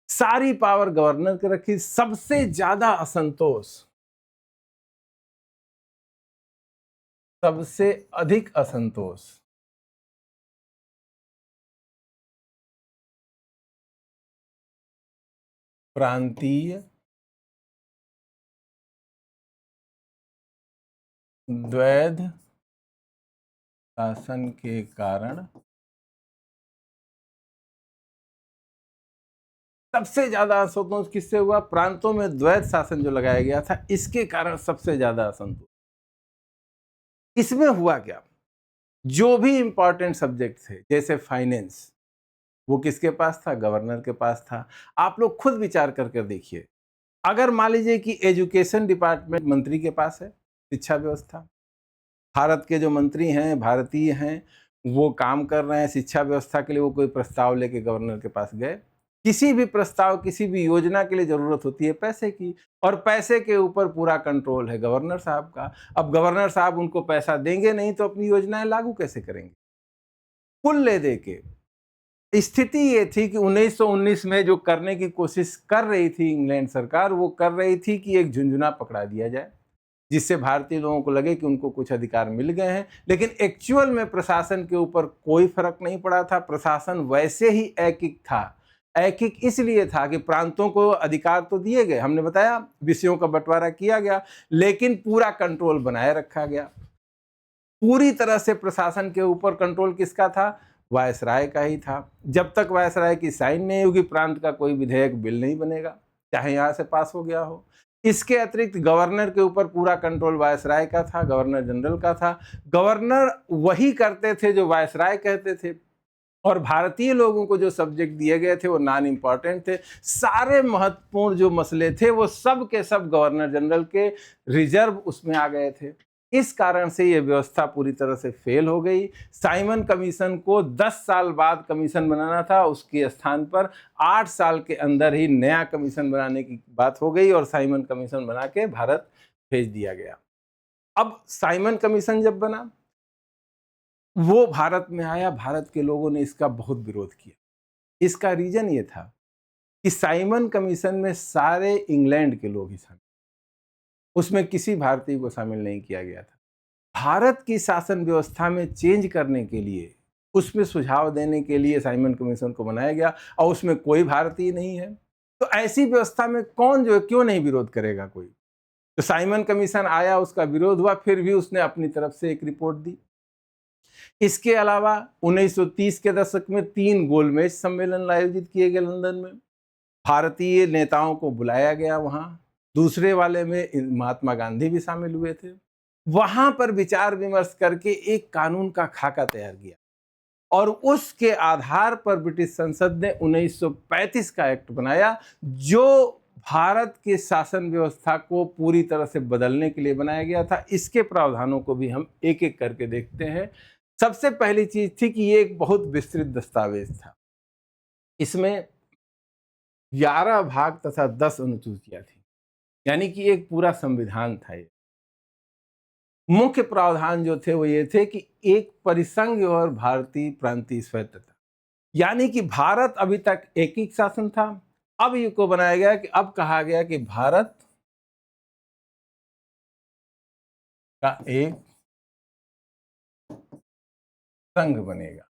सारी पावर गवर्नर के रखी। सबसे ज्यादा असंतोष, सबसे अधिक असंतोष प्रांतीय द्वैध शासन के कारण। सबसे ज्यादा असंतोष किससे हुआ? प्रांतों में द्वैध शासन जो लगाया गया था, इसके कारण सबसे ज्यादा असंतोष। इसमें हुआ क्या? जो भी इंपॉर्टेंट सब्जेक्ट थे, जैसे फाइनेंस, वो किसके पास था? गवर्नर के पास था। आप लोग खुद विचार करके देखिए, अगर मान लीजिए कि एजुकेशन डिपार्टमेंट मंत्री के पास है, शिक्षा व्यवस्था, भारत के जो मंत्री हैं, भारतीय हैं, वो काम कर रहे हैं शिक्षा व्यवस्था के लिए, वो कोई प्रस्ताव लेके गवर्नर के पास गए। किसी भी प्रस्ताव, किसी भी योजना के लिए जरूरत होती है पैसे की, और पैसे के ऊपर पूरा कंट्रोल है गवर्नर साहब का। अब गवर्नर साहब उनको पैसा देंगे नहीं तो अपनी योजनाएं लागू कैसे करेंगे? कुल ले दे के स्थिति ये थी कि 1919 में जो करने की कोशिश कर रही थी इंग्लैंड सरकार, वो कर रही थी कि एक झुंझुना पकड़ा दिया जाए, जिससे भारतीय लोगों को लगे कि उनको कुछ अधिकार मिल गए हैं। लेकिन एक्चुअल में प्रशासन के ऊपर कोई फर्क नहीं पड़ा था। प्रशासन वैसे ही ऐकिक था। ऐकिक इसलिए था कि प्रांतों को अधिकार तो दिए गए, हमने बताया विषयों का बंटवारा किया गया, लेकिन पूरा कंट्रोल बनाए रखा गया। पूरी तरह से प्रशासन के ऊपर कंट्रोल किसका था? वायसराय का ही था। जब तक वायसराय की साइन नहीं होगी, प्रांत का कोई विधेयक, बिल नहीं बनेगा, चाहे यहां से पास हो गया हो। इसके अतिरिक्त गवर्नर के ऊपर पूरा कंट्रोल वायसराय का था, गवर्नर जनरल का था। गवर्नर वही करते थे जो वायसराय कहते थे, और भारतीय लोगों को जो सब्जेक्ट दिए गए थे वो नॉन इम्पॉर्टेंट थे। सारे महत्वपूर्ण जो मसले थे वो सब के सब गवर्नर जनरल के रिजर्व उसमें आ गए थे। इस कारण से ये व्यवस्था पूरी तरह से फेल हो गई। साइमन कमीशन को 10 साल बाद कमीशन बनाना था, उसके स्थान पर 8 साल के अंदर ही नया कमीशन बनाने की बात हो गई और साइमन कमीशन बना के भारत भेज दिया गया। अब साइमन कमीशन जब बना, वो भारत में आया, भारत के लोगों ने इसका बहुत विरोध किया। इसका रीजन ये था कि साइमन कमीशन में सारे इंग्लैंड के लोग ही शामिल, उसमें किसी भारतीय को शामिल नहीं किया गया था। भारत की शासन व्यवस्था में चेंज करने के लिए, उसमें सुझाव देने के लिए साइमन कमीशन को बनाया गया, और उसमें कोई भारतीय नहीं है। तो ऐसी व्यवस्था में कौन जो है, क्यों नहीं विरोध करेगा कोई? तो साइमन कमीशन आया, उसका विरोध हुआ, फिर भी उसने अपनी तरफ से एक रिपोर्ट दी। इसके अलावा 1930 के दशक में 3 गोलमेज सम्मेलन आयोजित किए गए लंदन में। भारतीय नेताओं को बुलाया गया वहां। दूसरे वाले में महात्मा गांधी भी शामिल हुए थे। वहां पर विचार विमर्श करके एक कानून का खाका तैयार किया, और उसके आधार पर ब्रिटिश संसद ने 1935 का एक्ट बनाया, जो भारत के शासन व्यवस्था को पूरी तरह से बदलने के लिए बनाया गया था। इसके प्रावधानों को भी हम एक एक करके देखते हैं। सबसे पहली चीज थी कि ये एक बहुत विस्तृत दस्तावेज था। इसमें 11 भाग तथा 10 अनुसूचियां थी, यानी कि एक पूरा संविधान था ये। मुख्य प्रावधान जो थे वो ये थे कि एक परिसंघ और भारतीय प्रांतीय स्वायत्तता, यानी कि भारत अभी तक एकीकृत शासन था। अब ये को बनाया गया कि अब कहा गया कि भारत का एक संघ बनेगा,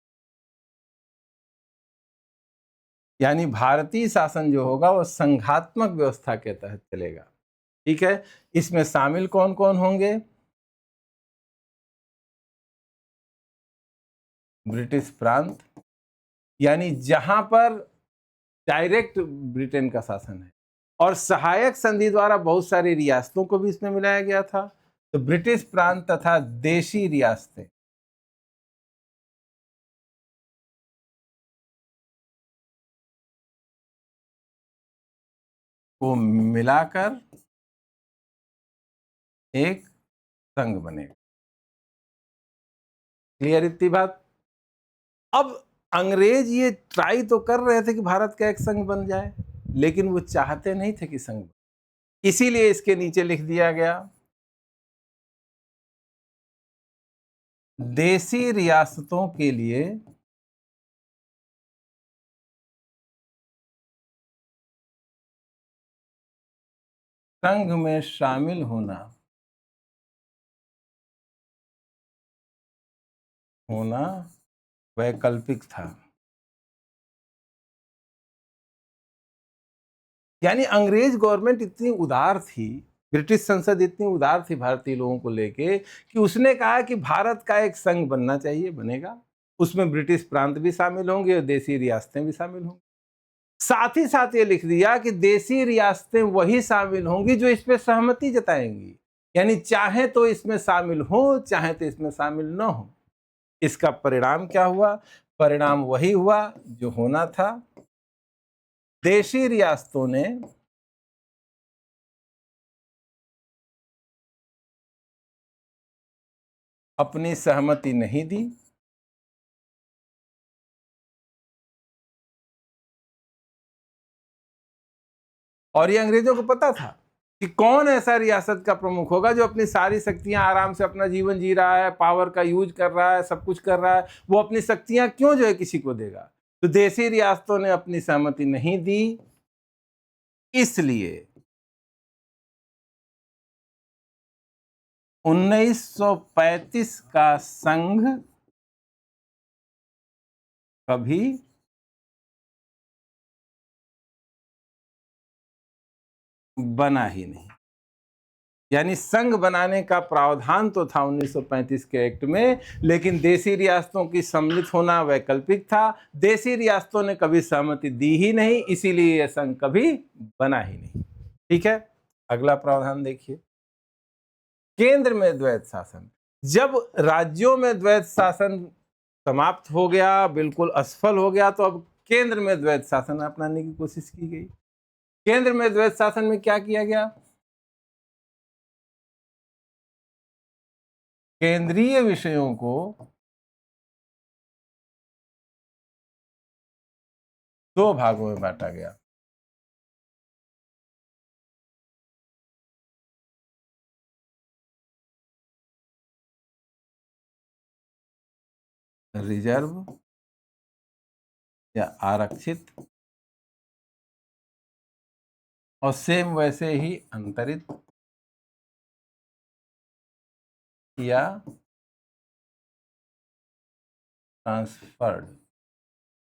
यानी भारतीय शासन जो होगा वो संघात्मक व्यवस्था के तहत चलेगा। ठीक है। इसमें शामिल कौन कौन होंगे? ब्रिटिश प्रांत, यानी जहां पर डायरेक्ट ब्रिटेन का शासन है, और सहायक संधि द्वारा बहुत सारी रियासतों को भी इसमें मिलाया गया था। तो ब्रिटिश प्रांत तथा देशी रियासतें को मिलाकर एक संघ बनेगा। क्लियर इतनी बात? अब अंग्रेज ये ट्राई तो कर रहे थे कि भारत का एक संघ बन जाए, लेकिन वो चाहते नहीं थे कि संघ, इसीलिए इसके नीचे लिख दिया गया देशी रियासतों के लिए संघ में शामिल होना वैकल्पिक था। यानी अंग्रेज गवर्नमेंट इतनी उदार थी, ब्रिटिश संसद इतनी उदार थी भारतीय लोगों को लेके कि उसने कहा कि भारत का एक संघ बनना चाहिए, बनेगा। उसमें ब्रिटिश प्रांत भी शामिल होंगे और देशी रियासतें भी शामिल होंगी। साथ ही साथ ये लिख दिया कि देशी रियासतें वही शामिल होंगी जो इस पे सहमति जताएंगी, यानी चाहे तो इसमें शामिल हो, चाहे तो इसमें शामिल न हो। इसका परिणाम क्या हुआ? परिणाम वही हुआ जो होना था। देशी रियासतों ने अपनी सहमति नहीं दी, और ये अंग्रेजों को पता था कि कौन ऐसा रियासत का प्रमुख होगा जो अपनी सारी शक्तियां आराम से अपना जीवन जी रहा है, पावर का यूज कर रहा है, सब कुछ कर रहा है, वो अपनी शक्तियां क्यों जो है किसी को देगा? तो देशी रियासतों ने अपनी सहमति नहीं दी, इसलिए 1935 का संघ कभी बना ही नहीं। यानी संघ बनाने का प्रावधान तो था 1935 के एक्ट में, लेकिन देशी रियासतों की सम्मिलित होना वैकल्पिक था। देशी रियासतों ने कभी सहमति दी ही नहीं, इसीलिए यह संघ कभी बना ही नहीं। ठीक है, अगला प्रावधान देखिए। केंद्र में द्वैत शासन। जब राज्यों में द्वैत शासन समाप्त हो गया, बिल्कुल असफल हो गया, तो अब केंद्र में द्वैत शासन अपनाने की कोशिश की गई। केंद्र में द्वैत शासन में क्या किया गया? केंद्रीय विषयों को दो भागों में बांटा गया। रिजर्व या आरक्षित, और सेम वैसे ही अंतरित या ट्रांसफर्ड।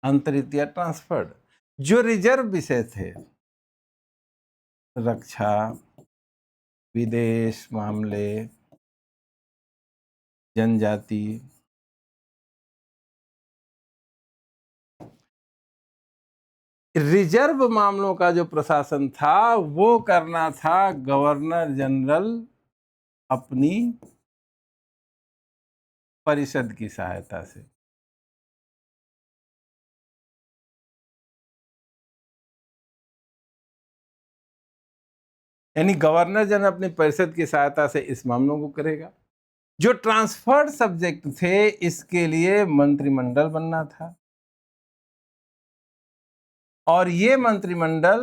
अंतरित या ट्रांसफर्ड। जो रिजर्व विषय थे, रक्षा, विदेश मामले, जनजाति, रिजर्व मामलों का जो प्रशासन था वो करना था गवर्नर जनरल अपनी परिषद की सहायता से। यानी गवर्नर जनरल अपनी परिषद की सहायता से इस मामलों को करेगा। जो ट्रांसफर्ड सब्जेक्ट थे, इसके लिए मंत्रिमंडल बनना था, और ये मंत्रिमंडल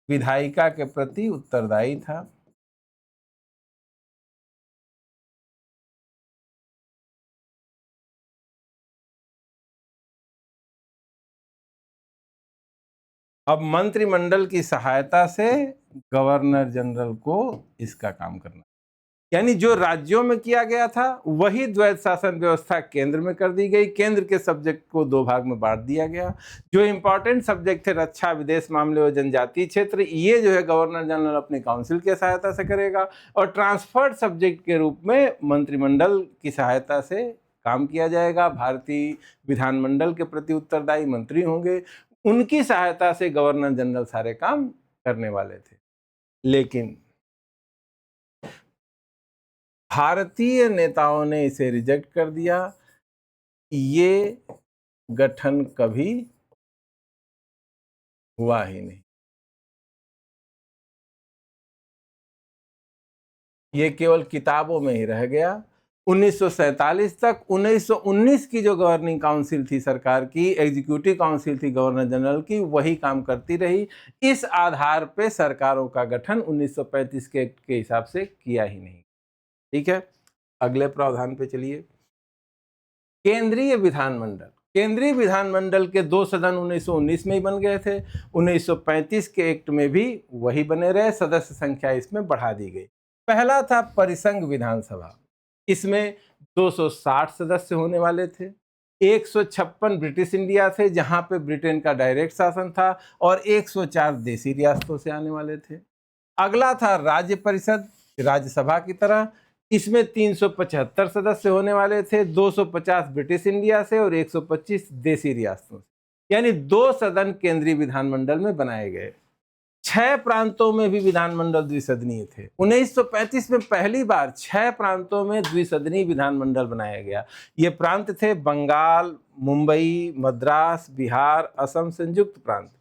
विधायिका के प्रति उत्तरदायी था। अब मंत्रिमंडल की सहायता से गवर्नर जनरल को इसका काम करना, यानी जो राज्यों में किया गया था वही द्वैत शासन व्यवस्था केंद्र में कर दी गई। केंद्र के सब्जेक्ट को दो भाग में बांट दिया गया। जो इंपॉर्टेंट सब्जेक्ट थे, रक्षा, विदेश मामले और जनजातीय क्षेत्र, ये जो है गवर्नर जनरल अपनी काउंसिल की सहायता से करेगा, और ट्रांसफर्ड सब्जेक्ट के रूप में मंत्रिमंडल की सहायता से काम किया जाएगा। भारतीय विधानमंडल के प्रति उत्तरदायी मंत्री होंगे, उनकी सहायता से गवर्नर जनरल सारे काम करने वाले थे। लेकिन भारतीय नेताओं ने इसे रिजेक्ट कर दिया। ये गठन कभी हुआ ही नहीं। ये केवल किताबों में ही रह गया। 1947 तक 1919 की जो गवर्निंग काउंसिल थी सरकार की, एग्जीक्यूटिव काउंसिल थी गवर्नर जनरल की, वही काम करती रही। इस आधार पे सरकारों का गठन 1935 के हिसाब से किया ही नहीं। ठीक है, अगले प्रावधान पे चलिए। केंद्रीय विधानमंडल, केंद्रीय विधानमंडल के 2 सदन 1919 में ही बन गए थे। 1935 के एक्ट में भी वही बने रहे, सदस्य संख्या इसमें बढ़ा दी गई। पहला था परिसंघ विधानसभा, इसमें 260 सदस्य होने वाले थे। 156 ब्रिटिश इंडिया थे जहां पे ब्रिटेन का डायरेक्ट शासन था, और 104 देसी रियासतों से आने वाले थे। अगला था राज्य परिषद, राज्यसभा की तरह, इसमें 375 सदस्य होने वाले थे, 250 ब्रिटिश इंडिया से और 125 देसी रियासतों से, यानी 2 सदन केंद्रीय विधानमंडल में बनाए गए। 6 प्रांतों में भी विधानमंडल द्विसदनीय थे। 1935 में पहली बार 6 प्रांतों में द्विसदनीय विधानमंडल बनाया गया। ये प्रांत थे बंगाल, मुंबई, मद्रास, बिहार, असम, संयुक्त प्रांत।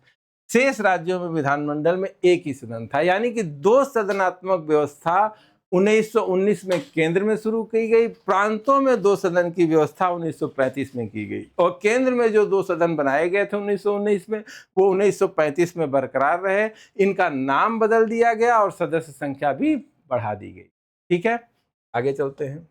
शेष राज्यों में विधानमंडल में एक ही सदन था, यानी कि 2 सदनात्मक व्यवस्था 1919 में केंद्र में शुरू की गई, प्रांतों में 2 सदन की व्यवस्था 1935 में की गई, और केंद्र में जो 2 सदन बनाए गए थे 1919 में, वो 1935 में बरकरार रहे। इनका नाम बदल दिया गया और सदस्य संख्या भी बढ़ा दी गई। ठीक है, आगे चलते हैं।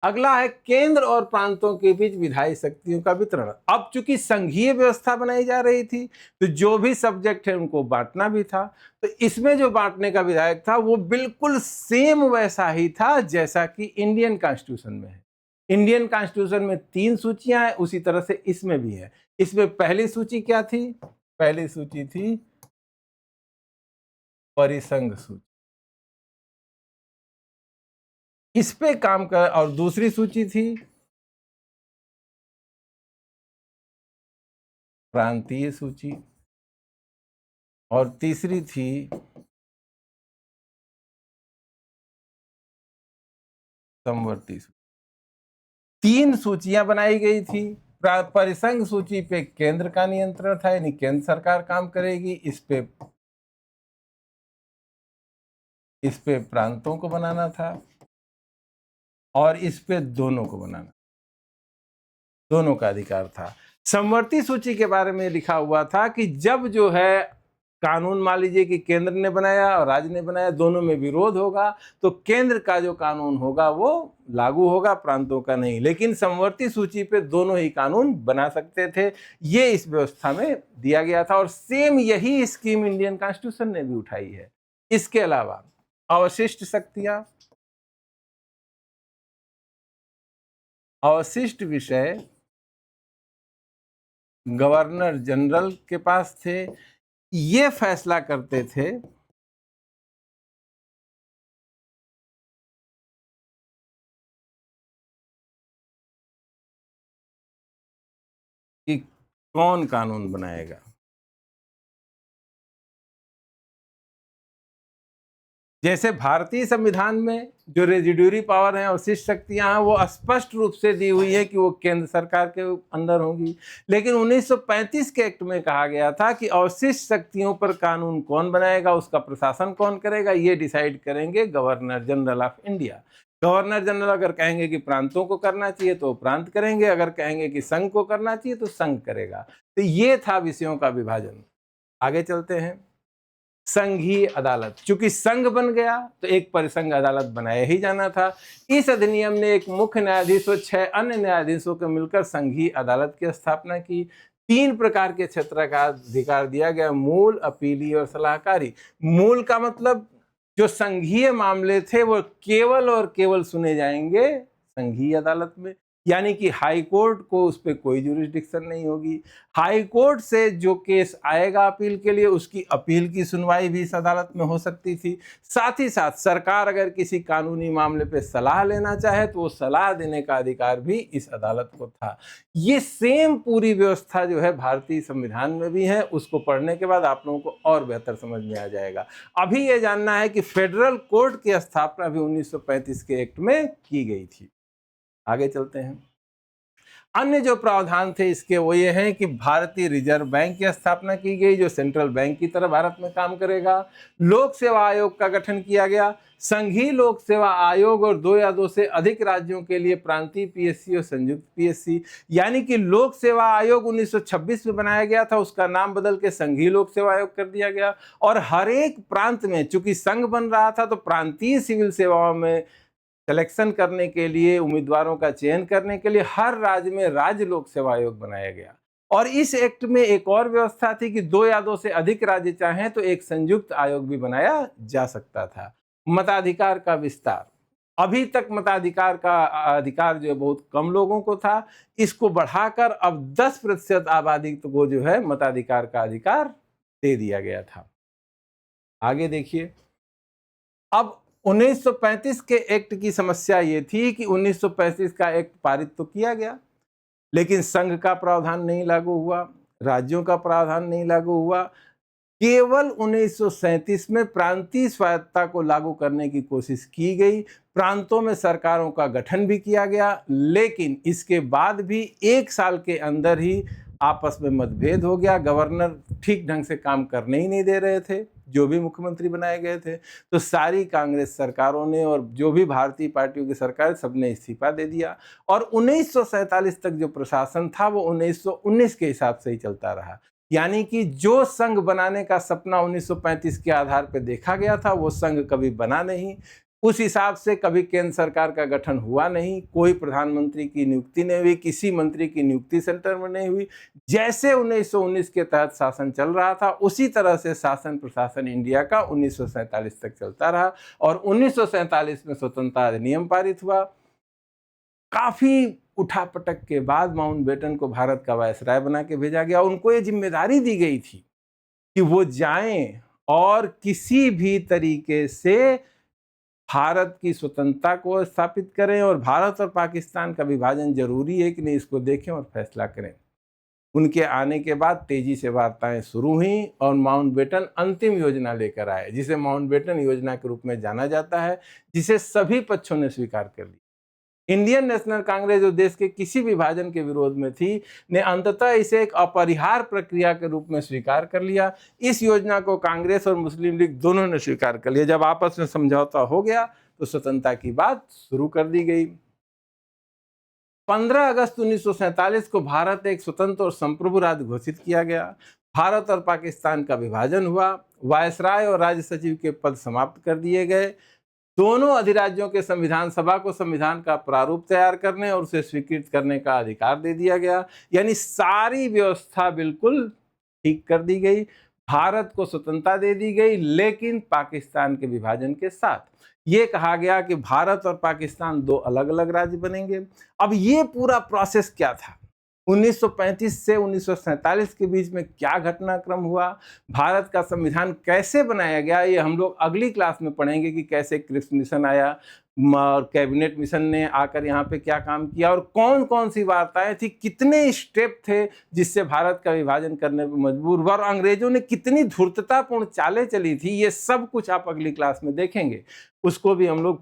अगला है केंद्र और प्रांतों के बीच विधायी शक्तियों का वितरण। अब चूंकि संघीय व्यवस्था बनाई जा रही थी, तो जो भी सब्जेक्ट है उनको बांटना भी था। तो इसमें जो बांटने का विधायक था वो बिल्कुल सेम वैसा ही था जैसा कि इंडियन कॉन्स्टिट्यूशन में है। इंडियन कॉन्स्टिट्यूशन में 3 सूचियां हैं, उसी तरह से इसमें भी है। इसमें पहली सूची क्या थी? पहली सूची थी परिसंघ सूची, इस पे काम कर, और दूसरी सूची थी प्रांतीय सूची, और तीसरी थी समवर्ती सूची। 3 सूचियां बनाई गई थी। परिसंघ सूची पे केंद्र का नियंत्रण था, यानी केंद्र सरकार काम करेगी। इस पे प्रांतों को बनाना था, और इस पे दोनों को बनाना, दोनों का अधिकार था। समवर्ती सूची के बारे में लिखा हुआ था कि जब जो है कानून, मान लीजिए कि केंद्र ने बनाया और राज्य ने बनाया, दोनों में विरोध होगा, तो केंद्र का जो कानून होगा वो लागू होगा, प्रांतों का नहीं। लेकिन समवर्ती सूची पे दोनों ही कानून बना सकते थे, ये इस व्यवस्था में दिया गया था, और सेम यही स्कीम इंडियन कॉन्स्टिट्यूशन ने भी उठाई है। इसके अलावा अवशिष्ट शक्तियां, अवशिष्ट विषय गवर्नर जनरल के पास थे। ये फैसला करते थे कि कौन कानून बनाएगा। जैसे भारतीय संविधान में जो रेजिड्यूरी पावर है, अवशिष्ट शक्तियां हैं, वो स्पष्ट रूप से दी हुई है कि वो केंद्र सरकार के अंदर होंगी। लेकिन 1935 के एक्ट में कहा गया था कि अवशिष्ट शक्तियों पर कानून कौन बनाएगा, उसका प्रशासन कौन करेगा, ये डिसाइड करेंगे governor general of India. Governor general अगर कहेंगे कि प्रांतों को करना चाहिए तो प्रांत करेंगे, अगर कहेंगे कि संघ को करना चाहिए तो संघ करेगा। तो ये था विषयों का विभाजन। आगे चलते हैं। संघीय अदालत, चूंकि संघ बन गया तो एक परिसंघ अदालत बनाया ही जाना था। इस अधिनियम ने एक मुख्य न्यायाधीश और 6 अन्य न्यायाधीशों को मिलकर संघीय अदालत की स्थापना की। 3 प्रकार के क्षेत्र का अधिकार दिया गया: मूल, अपीली और सलाहकारी। मूल का मतलब जो संघीय मामले थे वो केवल और केवल सुने जाएंगे संघीय अदालत में, यानी कि हाई कोर्ट को उस पर कोई जुरिस्डिक्शन नहीं होगी। हाई कोर्ट से जो केस आएगा अपील के लिए, उसकी अपील की सुनवाई भी इस अदालत में हो सकती थी। साथ ही साथ सरकार अगर किसी कानूनी मामले पे सलाह लेना चाहे तो वो सलाह देने का अधिकार भी इस अदालत को था। ये सेम पूरी व्यवस्था जो है भारतीय संविधान में भी है। उसको पढ़ने के बाद आप लोगों को और बेहतर समझ में आ जाएगा। अभी ये जानना है कि फेडरल कोर्ट की स्थापना भी 1935 के एक्ट में की गई थी। आगे चलते हैं। अन्य जो प्रावधान थे इसके वो ये हैं कि भारतीय रिजर्व बैंक की स्थापना की गई, जो सेंट्रल बैंक की तरह भारत में काम करेगा। लोक सेवा आयोग का गठन किया गया। संघीय लोक सेवा आयोग और 2 या 2 से अधिक राज्यों के लिए प्रांतीय पीएससी और संयुक्त पीएससी, यानी कि लोक सेवा आयोग 1926 में बनाया गया था, उसका नाम बदल के संघीय लोक सेवा आयोग कर दिया गया। और हर एक प्रांत में, चूंकि संघ बन रहा था, तो प्रांतीय सिविल सेवाओं में सिलेक्शन करने के लिए, उम्मीदवारों का चयन करने के लिए हर राज्य में राज्य लोक सेवा आयोग बनाया गया। और इस एक्ट में एक और व्यवस्था थी कि 2 या 2 से अधिक राज्य चाहें तो एक संयुक्त आयोग भी बनाया जा सकता था। मताधिकार का विस्तार, अभी तक मताधिकार का अधिकार जो है बहुत कम लोगों को था, इसको बढ़ाकर अब 10% आबादी को जो है मताधिकार का अधिकार दे दिया गया था। आगे देखिए, अब 1935 के एक्ट की समस्या ये थी कि 1935 का एक्ट पारित तो किया गया, लेकिन संघ का प्रावधान नहीं लागू हुआ, राज्यों का प्रावधान नहीं लागू हुआ। केवल 1937 में प्रांतीय स्वायत्तता को लागू करने की कोशिश की गई, प्रांतों में सरकारों का गठन भी किया गया, लेकिन इसके बाद भी 1 साल के अंदर ही आपस में मतभेद हो गया। गवर्नर ठीक ढंग से काम करने ही नहीं दे रहे थे, जो भी मुख्यमंत्री बनाए गए थे। तो सारी कांग्रेस सरकारों ने और जो भी भारतीय पार्टियों की सरकार, सबने इस्तीफा दे दिया और 1947 तक जो प्रशासन था वो 1919 के हिसाब से ही चलता रहा। यानी कि जो संघ बनाने का सपना 1935 के आधार पर देखा गया था वो संघ कभी बना नहीं। उस हिसाब से कभी केंद्र सरकार का गठन हुआ नहीं, कोई प्रधानमंत्री की नियुक्ति नहीं हुई, किसी मंत्री की नियुक्ति सेंटर में नहीं हुई। जैसे 1919 के तहत शासन चल रहा था उसी तरह से शासन प्रशासन इंडिया का 1947 तक चलता रहा और 1947 में स्वतंत्रता अधिनियम पारित हुआ। काफी उठापटक के बाद माउंटबेटन को भारत का वायसराय बना के भेजा गया। उनको ये जिम्मेदारी दी गई थी कि वो जाएं और किसी भी तरीके से भारत की स्वतंत्रता को स्थापित करें और भारत और पाकिस्तान का विभाजन जरूरी है कि नहीं इसको देखें और फैसला करें। उनके आने के बाद तेजी से वार्ताएं शुरू हुई और माउंटबेटन अंतिम योजना लेकर आए, जिसे माउंटबेटन योजना के रूप में जाना जाता है, जिसे सभी पक्षों ने स्वीकार कर लिया। इंडियन नेशनल कांग्रेस जो देश के किसी विभाजन के विरोध में थी, ने अंततः इसे एक अपरिहार्य प्रक्रिया के रूप में स्वीकार कर लिया। इस योजना को कांग्रेस और मुस्लिम लीग दोनों ने स्वीकार कर लिया। जब आपस में समझौता हो गया तो स्वतंत्रता की बात शुरू कर दी गई। 15 अगस्त 1947 को भारत एक स्वतंत्र और संप्रभु राज्य घोषित किया गया। भारत और पाकिस्तान का विभाजन हुआ। वायसराय और राज्य सचिव के पद समाप्त कर दिए गए। दोनों अधिराज्यों के संविधान सभा को संविधान का प्रारूप तैयार करने और उसे स्वीकृत करने का अधिकार दे दिया गया। यानी सारी व्यवस्था बिल्कुल ठीक कर दी गई। भारत को स्वतंत्रता दे दी गई, लेकिन पाकिस्तान के विभाजन के साथ ये कहा गया कि भारत और पाकिस्तान 2 अलग अलग राज्य बनेंगे। अब ये पूरा प्रोसेस क्या था, 1935 से 1947 के बीच में क्या घटनाक्रम हुआ, भारत का संविधान कैसे बनाया गया, ये हम लोग अगली क्लास में पढ़ेंगे कि कैसे क्रिप्स मिशन आया और कैबिनेट मिशन ने आकर यहाँ पे क्या काम किया और कौन कौन सी वार्ताएं थी, कितने स्टेप थे जिससे भारत का विभाजन करने पर मजबूर हुआ और अंग्रेजों ने कितनी धूर्ततापूर्ण चालें चली थी। ये सब कुछ आप अगली क्लास में देखेंगे, उसको भी हम लोग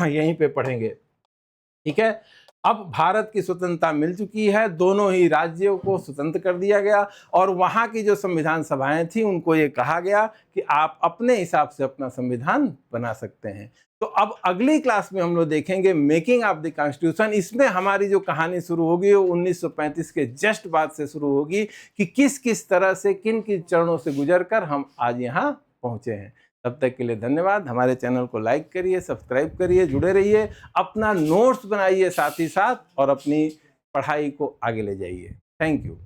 यहीं पे पढ़ेंगे। ठीक है, अब भारत की स्वतंत्रता मिल चुकी है, दोनों ही राज्यों को स्वतंत्र कर दिया गया और वहाँ की जो संविधान सभाएं थी उनको ये कहा गया कि आप अपने हिसाब से अपना संविधान बना सकते हैं। तो अब अगली क्लास में हम लोग देखेंगे मेकिंग ऑफ द कॉन्स्टिट्यूशन। इसमें हमारी जो कहानी शुरू होगी वो 1935 के जस्ट बाद से शुरू होगी कि किस किस तरह से किन किन चरणों से गुजरकर हम आज यहाँ पहुँचे हैं। तब तक के लिए धन्यवाद। हमारे चैनल को लाइक करिए, सब्सक्राइब करिए, जुड़े रहिए, अपना नोट्स बनाइए साथ ही साथ और अपनी पढ़ाई को आगे ले जाइए। Thank you.